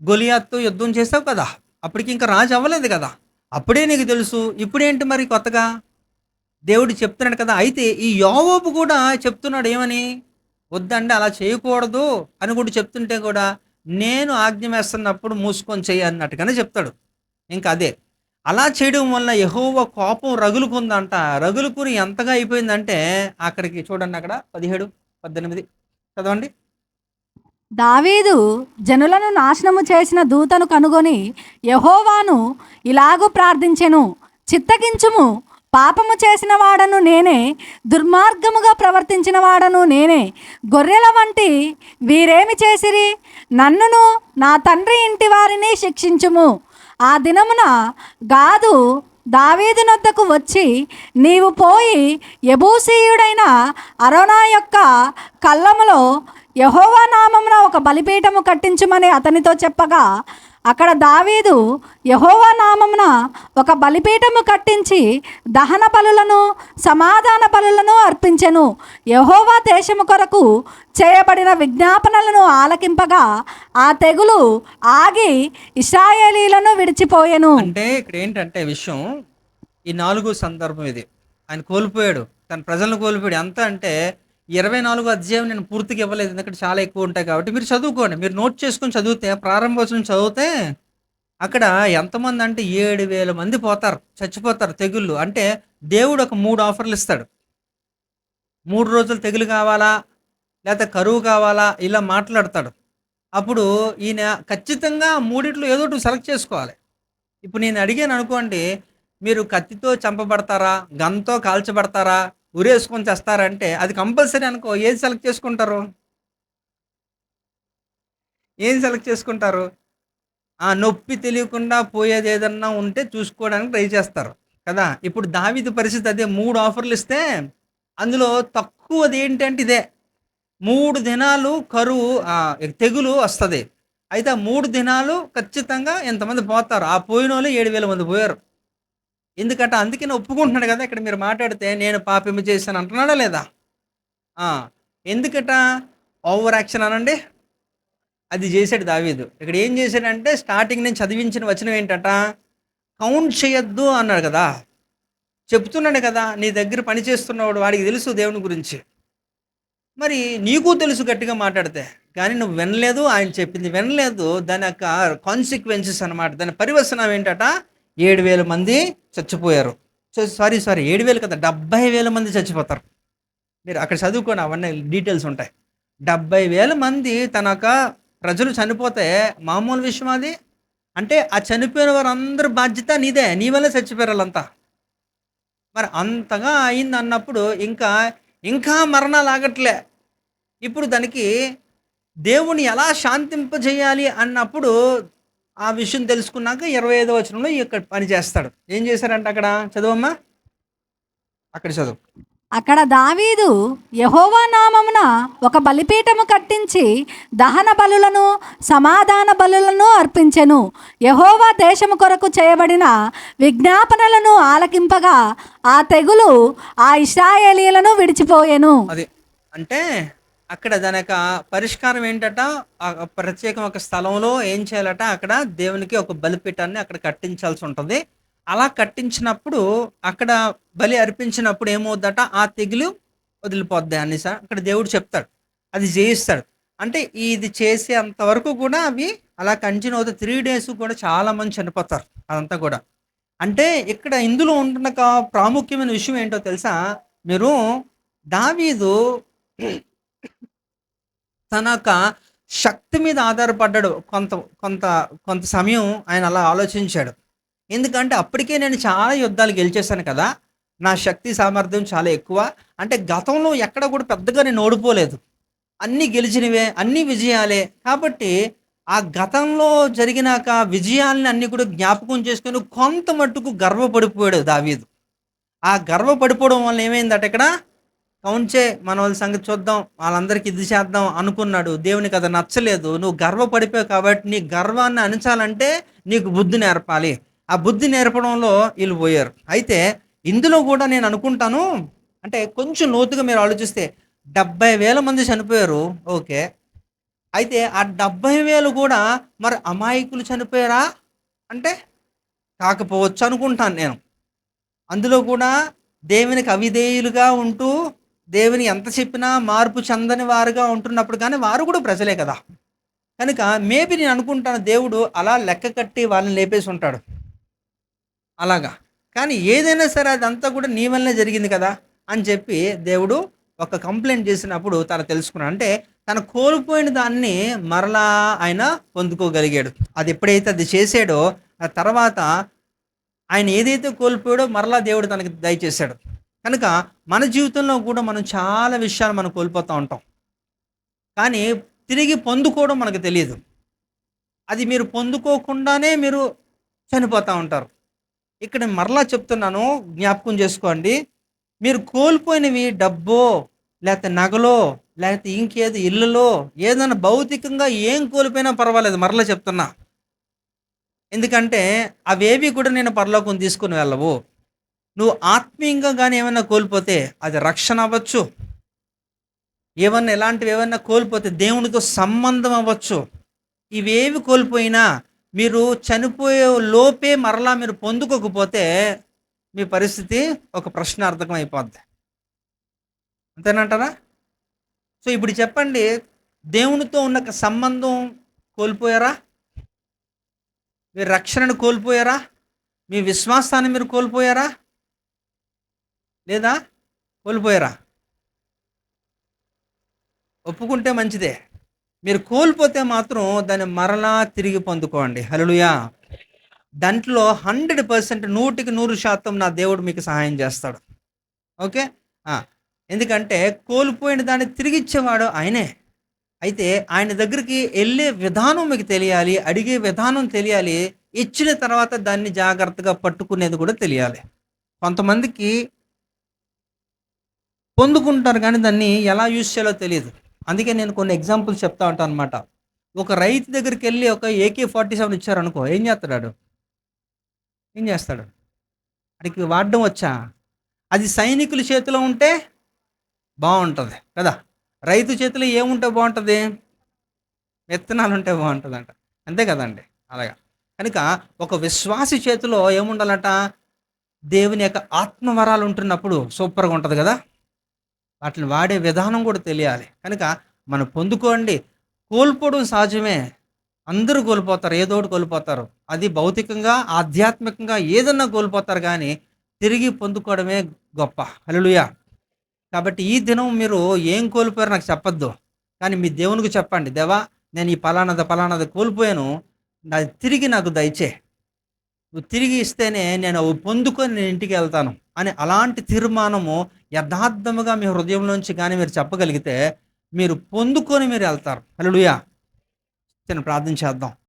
S1: గొలియాతుతో యుద్ధం చేసావు కదా, అప్పటికి ఇంకా రాజు అవ్వలేదు కదా, అప్పుడే నీకు తెలుసు. ఇప్పుడేంటి మరి కొత్తగా దేవుడు చెప్తున్నాడు కదా. అయితే ఈ యోవాబు కూడా చెప్తున్నాడు ఏమని, వద్దండి అలా చేయకూడదు అని కూడా చెప్తుంటే కూడా, నేను ఆజ్ఞ వేస్తున్నప్పుడు మూసుకొని చెయ్యి అన్నట్టుగానే చెప్తాడు. ఇంకా అదే అలా చేయడం వల్ల యెహోవా కోపం రగులుకుందంట. రగులుకుని ఎంతగా అయిపోయిందంటే, అక్కడికి చూడండి, అక్కడ 17, 18 చదవండి.
S2: దావీదు జనులను నాశనము చేసిన దూతను కనుగొని యెహోవాను ఇలాగూ ప్రార్థించెను, చిత్తగించుము, పాపము చేసిన వాడను నేనే, దుర్మార్గముగా ప్రవర్తించిన వాడను నేనే. గొర్రెల వంటి వీరేమి చేసిరి? నన్నును నా తండ్రి ఇంటి వారిని శిక్షించుము. ఆ దినమున గాదు దావీదు నొద్దకు వచ్చి, నీవు పోయి యెబూసీయుడైన అరోనా యొక్క కళ్ళములో యెహోవా నామమున ఒక బలిపీఠము కట్టించుమని అతనితో చెప్పగా, అక్కడ దావీదు యెహోవా నామమున ఒక బలిపీఠము కట్టించి దహన బలులను సమాధాన బలులను అర్పించెను. యెహోవా దేశము కొరకు చేయబడిన విజ్ఞాపనలను ఆలకింపగా ఆ తెగులు ఆగి ఇశ్రాయేలీలను విడిచిపోయెను.
S1: అంటే ఇక్కడ ఏంటంటే విషయం, ఈ 4 సందర్భం ఇది. ఆయన కోల్పోయాడు, తన ప్రజలను కోల్పోయాడు. ఎంత అంటే 24 అధ్యాయం నేను పూర్తిగా ఇవ్వలేదు, ఎందుకంటే చాలా ఎక్కువ ఉంటాయి కాబట్టి. మీరు చదువుకోండి, మీరు నోట్ చేసుకొని చదివితే, ప్రారంభోత్సవం చదివితే అక్కడ ఎంతమంది అంటే 7,000 మంది పోతారు, చచ్చిపోతారు తెగుళ్ళు. అంటే దేవుడు ఒక 3 ఆఫర్లు ఇస్తాడు. 3 రోజులు తెగులు కావాలా, లేకపోతే కరువు కావాలా, ఇలా మాట్లాడతాడు. అప్పుడు ఈయన ఖచ్చితంగా మూడిట్లో ఏదో ఒకటి సెలెక్ట్ చేసుకోవాలి. ఇప్పుడు నేను అడిగాను అనుకోండి, మీరు కత్తితో చంపబడతారా, గన్తో కాల్చబడతారా, ఉరేసుకొని తెస్తారంటే అది కంపల్సరీ అనుకో. ఏది సెలెక్ట్ చేసుకుంటారు? ఏం సెలెక్ట్ చేసుకుంటారు? నొప్పి తెలియకుండా పోయేది ఏదన్నా ఉంటే చూసుకోవడానికి ట్రై చేస్తారు కదా. ఇప్పుడు దావీదు పరిస్థితి అదే. 3 ఆఫర్లు ఇస్తే అందులో తక్కువది ఏంటంటే ఇదే. 3 దినాలు కరువు, తెగులు వస్తుంది. అయితే ఆ 3 దినాలు ఖచ్చితంగా ఎంతమంది పోతారు. ఆ పోయిన వాళ్ళు 7,000 మంది పోయారు. ఎందుకంటే అందుకని ఒప్పుకుంటున్నాడు కదా. ఇక్కడ మీరు మాట్లాడితే నేను పాపేమి చేశాను అంటున్నాడా లేదా? ఆ, ఎందుకట? ఓవర్ యాక్షన్ అనండి. అది చేశాడు దావీదు. ఇక్కడ ఏం చేశాడంటే, స్టార్టింగ్ నేను చదివించిన వచనం ఏంటట, కౌంట్ చేయొద్దు అన్నాడు కదా. చెప్తున్నాడు కదా, నీ దగ్గర పని చేస్తున్నవాడు వాడికి తెలుసు దేవుని గురించి. మరి నీకు తెలుసు గట్టిగా మాట్లాడితే, కానీ నువ్వు వినలేదు, ఆయన చెప్పింది వినలేదు. దాని యొక్క కాన్సిక్వెన్సెస్ అనమాట, దాని పర్యవసనం ఏంటట, 7,000 మంది చచ్చిపోయారు. సారీ 7,000 కదా, 70,000 మంది చచ్చిపోతారు. మీరు అక్కడ చదువుకొని అవన్నీ డీటెయిల్స్ ఉంటాయి. 70,000 మంది తన యొక్క ప్రజలు చనిపోతే మామూలు విషయం అది. అంటే ఆ చనిపోయిన వారందరి బాధ్యత నీదే, నీ వల్ల చచ్చిపోయారు వాళ్ళంతా. మరి అంతగా అయింది అన్నప్పుడు ఇంకా మరణాలు ఆగట్లే. ఇప్పుడు దానికి దేవుని ఎలా శాంతింపజేయాలి అన్నప్పుడు ఆ విషయం తెలుసుకున్నాక 25వ వచనంలో ఇక్కడ పని చేస్తాడు. ఏం చేశారంటే అక్కడ చదువమ్మా, అక్కడ చదువు.
S2: అక్కడ దావీదు యెహోవా నామమున ఒక బలిపీఠము కట్టించి దహన బలులను సమాధాన బలులను అర్పించెను. యెహోవా దేశము కొరకు చేయబడిన విజ్ఞాపనలను ఆలకింపగా ఆ తెగులు ఆ ఇశ్రాయేలీయులను విడిచిపోయెను.
S1: అది అంటే అక్కడ దాని యొక్క పరిష్కారం ఏంటట, ఆ ప్రత్యేకం ఒక స్థలంలో ఏం చేయాలట, అక్కడ దేవునికి ఒక బలిపీఠాన్ని అక్కడ కట్టించాల్సి ఉంటుంది. అలా కట్టించినప్పుడు అక్కడ బలి అర్పించినప్పుడు ఏమవుద్దట, ఆ తెగులు వదిలిపోద్ది అనేసి అక్కడ దేవుడు చెప్తాడు. అది చేయిస్తాడు. అంటే ఇది చేసే అంతవరకు కూడా అవి అలా కంటిన్యూ అవుతాయి. 3 days కూడా చాలా మంది చనిపోతారు అదంతా కూడా. అంటే ఇక్కడ ఇందులో ఉంటున్న ప్రాముఖ్యమైన విషయం ఏంటో తెలుసా? మీరు దావీదు తన యొక్క శక్తి మీద ఆధారపడ్డాడు. కొంత కొంత కొంత సమయం ఆయన అలా ఆలోచించాడు. ఎందుకంటే అప్పటికే నేను చాలా యుద్ధాలు గెలిచేశాను కదా, నా శక్తి సామర్థ్యం చాలా ఎక్కువ. అంటే గతంలో ఎక్కడ కూడా పెద్దగా నేను ఓడిపోలేదు, అన్నీ గెలిచినవే, అన్నీ విజయాలే. కాబట్టి ఆ గతంలో జరిగినాక విజయాలని అన్నీ కూడా జ్ఞాపకం చేసుకొని కొంత మట్టుకు గర్వపడిపోయాడు దావీదు. ఆ గర్వపడిపోవడం వల్ల ఏమైందట, ఇక్కడ కౌంట్ చే, మన వాళ్ళ సంగతి చూద్దాం, వాళ్ళందరికీ ఇది చేద్దాం అనుకున్నాడు. దేవునికి అది నచ్చలేదు. నువ్వు గర్వపడిపోయావు కాబట్టి నీ గర్వాన్ని అణచాలంటే నీకు బుద్ధి నేర్పాలి. ఆ బుద్ధి నేర్పడంలో వీళ్ళు పోయారు. అయితే ఇందులో కూడా నేను అనుకుంటాను, అంటే కొంచెం లోతుగా మీరు ఆలోచిస్తే 70,000 మంది చనిపోయారు, ఓకే. అయితే ఆ 70,000 కూడా మరి అమాయకులు చనిపోయారా అంటే కాకపోవచ్చు అనుకుంటాను నేను. అందులో కూడా దేవునికి అవిధేయులుగా ఉంటూ దేవుని ఎంత చెప్పినా మార్పు చెందని వారుగా ఉంటున్నప్పుడు, కానీ వారు కూడా ప్రజలే కదా. కనుక మేబీ నేను అనుకుంటాను దేవుడు అలా లెక్క కట్టి వాళ్ళని లేపేసి ఉంటాడు అలాగా. కానీ ఏదైనా సరే అదంతా కూడా నీ వల్లనే జరిగింది కదా అని చెప్పి దేవుడు ఒక కంప్లైంట్ చేసినప్పుడు తను తెలుసుకున్నాడు. అంటే తను కోల్పోయిన దాన్ని మరలా ఆయన పొందుకోగలిగాడు. అది ఎప్పుడైతే అది చేసాడో ఆ తర్వాత ఆయన ఏదైతే కోల్పోయాడో మరలా దేవుడు తనకి దయచేశాడు. కనుక మన జీవితంలో కూడా మనం చాలా విషయాలు మనం కోల్పోతూ ఉంటాం, కానీ తిరిగి పొందుకోవడం మనకు తెలియదు. అది మీరు పొందుకోకుండానే మీరు చనిపోతూ ఉంటారు. ఇక్కడ నేను మరలా చెప్తున్నాను, జ్ఞాపకం చేసుకోండి. మీరు కోల్పోయినవి డబ్బో, లేకపోతే నగలో, లేకపోతే ఇంకేది ఇల్లులో, ఏదైనా భౌతికంగా ఏం కోల్పోయినా పర్వాలేదు, మరలా చెప్తున్నా. ఎందుకంటే అవేవి కూడా నేను పరలోకం తీసుకుని వెళ్ళవు. నువ్వు ఆత్మీయంగా కానీ ఏమైనా కోల్పోతే అది రక్షణ అవ్వచ్చు, ఏమన్నా ఇలాంటివి ఏమన్నా కోల్పోతే దేవునితో సంబంధం అవ్వచ్చు. ఇవేవి కోల్పోయినా మీరు చనిపోయే లోపే మరలా మీరు పొందుకోకపోతే మీ పరిస్థితి ఒక ప్రశ్నార్థకం అయిపోద్ది. అంతేనంటారా? సో ఇప్పుడు చెప్పండి, దేవునితో ఉన్న సంబంధం కోల్పోయారా? మీరు రక్షణను కోల్పోయారా? మీ విశ్వాసాన్ని మీరు కోల్పోయారా? లేదా కోల్పోయారా? ఒప్పుకుంటే మంచిదే. మీరు కోల్పోతే మాత్రం దాన్ని మరలా తిరిగి పొందుకోండి. హల్లెలూయా. దాంట్లో 100% 100% నా దేవుడు మీకు సహాయం చేస్తాడు. ఓకే. ఎందుకంటే కోల్పోయిన దాన్ని తిరిగి ఇచ్చేవాడు ఆయనే. అయితే ఆయన దగ్గరికి వెళ్ళే విధానం మీకు తెలియాలి, అడిగే విధానం తెలియాలి, ఇచ్చిన తర్వాత దాన్ని జాగ్రత్తగా పట్టుకునేది కూడా తెలియాలి. కొంతమందికి పొందుకుంటారు కానీ దాన్ని ఎలా యూజ్ చేయాలో తెలియదు. అందుకే నేను కొన్ని ఎగ్జాంపుల్స్ చెప్తా ఉంటాను అనమాట. ఒక రైతు దగ్గరికి వెళ్ళి ఒక AK-47 ఇచ్చారనుకో, ఏం చేస్తాడు? ఏం చేస్తాడు? వాడికి వాడడం వచ్చా? అది సైనికుల చేతిలో ఉంటే బాగుంటుంది కదా. రైతు చేతిలో ఏముంటే బాగుంటుంది? విత్తనాలు ఉంటే బాగుంటుందంట. అంతే కదండి. అలాగా కనుక ఒక విశ్వాసి చేతిలో ఏముండాలంట? దేవుని యొక్క ఆత్మవరాలు ఉంటున్నప్పుడు సూపర్గా ఉంటుంది కదా. వాటిని వాడే విధానం కూడా తెలియాలి. కనుక మనం పొందుకోండి. కోల్పోవడం సహజమే, అందరూ కోల్పోతారు, ఏదో ఒకటి కోల్పోతారు. అది భౌతికంగా, ఆధ్యాత్మికంగా ఏదన్నా కోల్పోతారు, కానీ తిరిగి పొందుకోవడమే గొప్ప. హల్లెలూయా. కాబట్టి ఈ దినం మీరు ఏం కోల్పోయారో నాకు చెప్పొద్దు, కానీ మీ దేవునికి చెప్పండి, దేవా నేను ఈ పలానాది కోల్పోయాను, తిరిగి నాకు దయచే, నువ్వు తిరిగి ఇస్తేనే నేను అవి పొందుకొని నేను ఇంటికి వెళ్తాను అని అలాంటి తీర్మానము యథార్థముగా మీ హృదయంలోంచి కానీ మీరు చెప్పగలిగితే మీరు పొందుకొని మీరు వెళ్తారు. హల్లెలూయా. చిన్న ప్రార్థన చేద్దాం.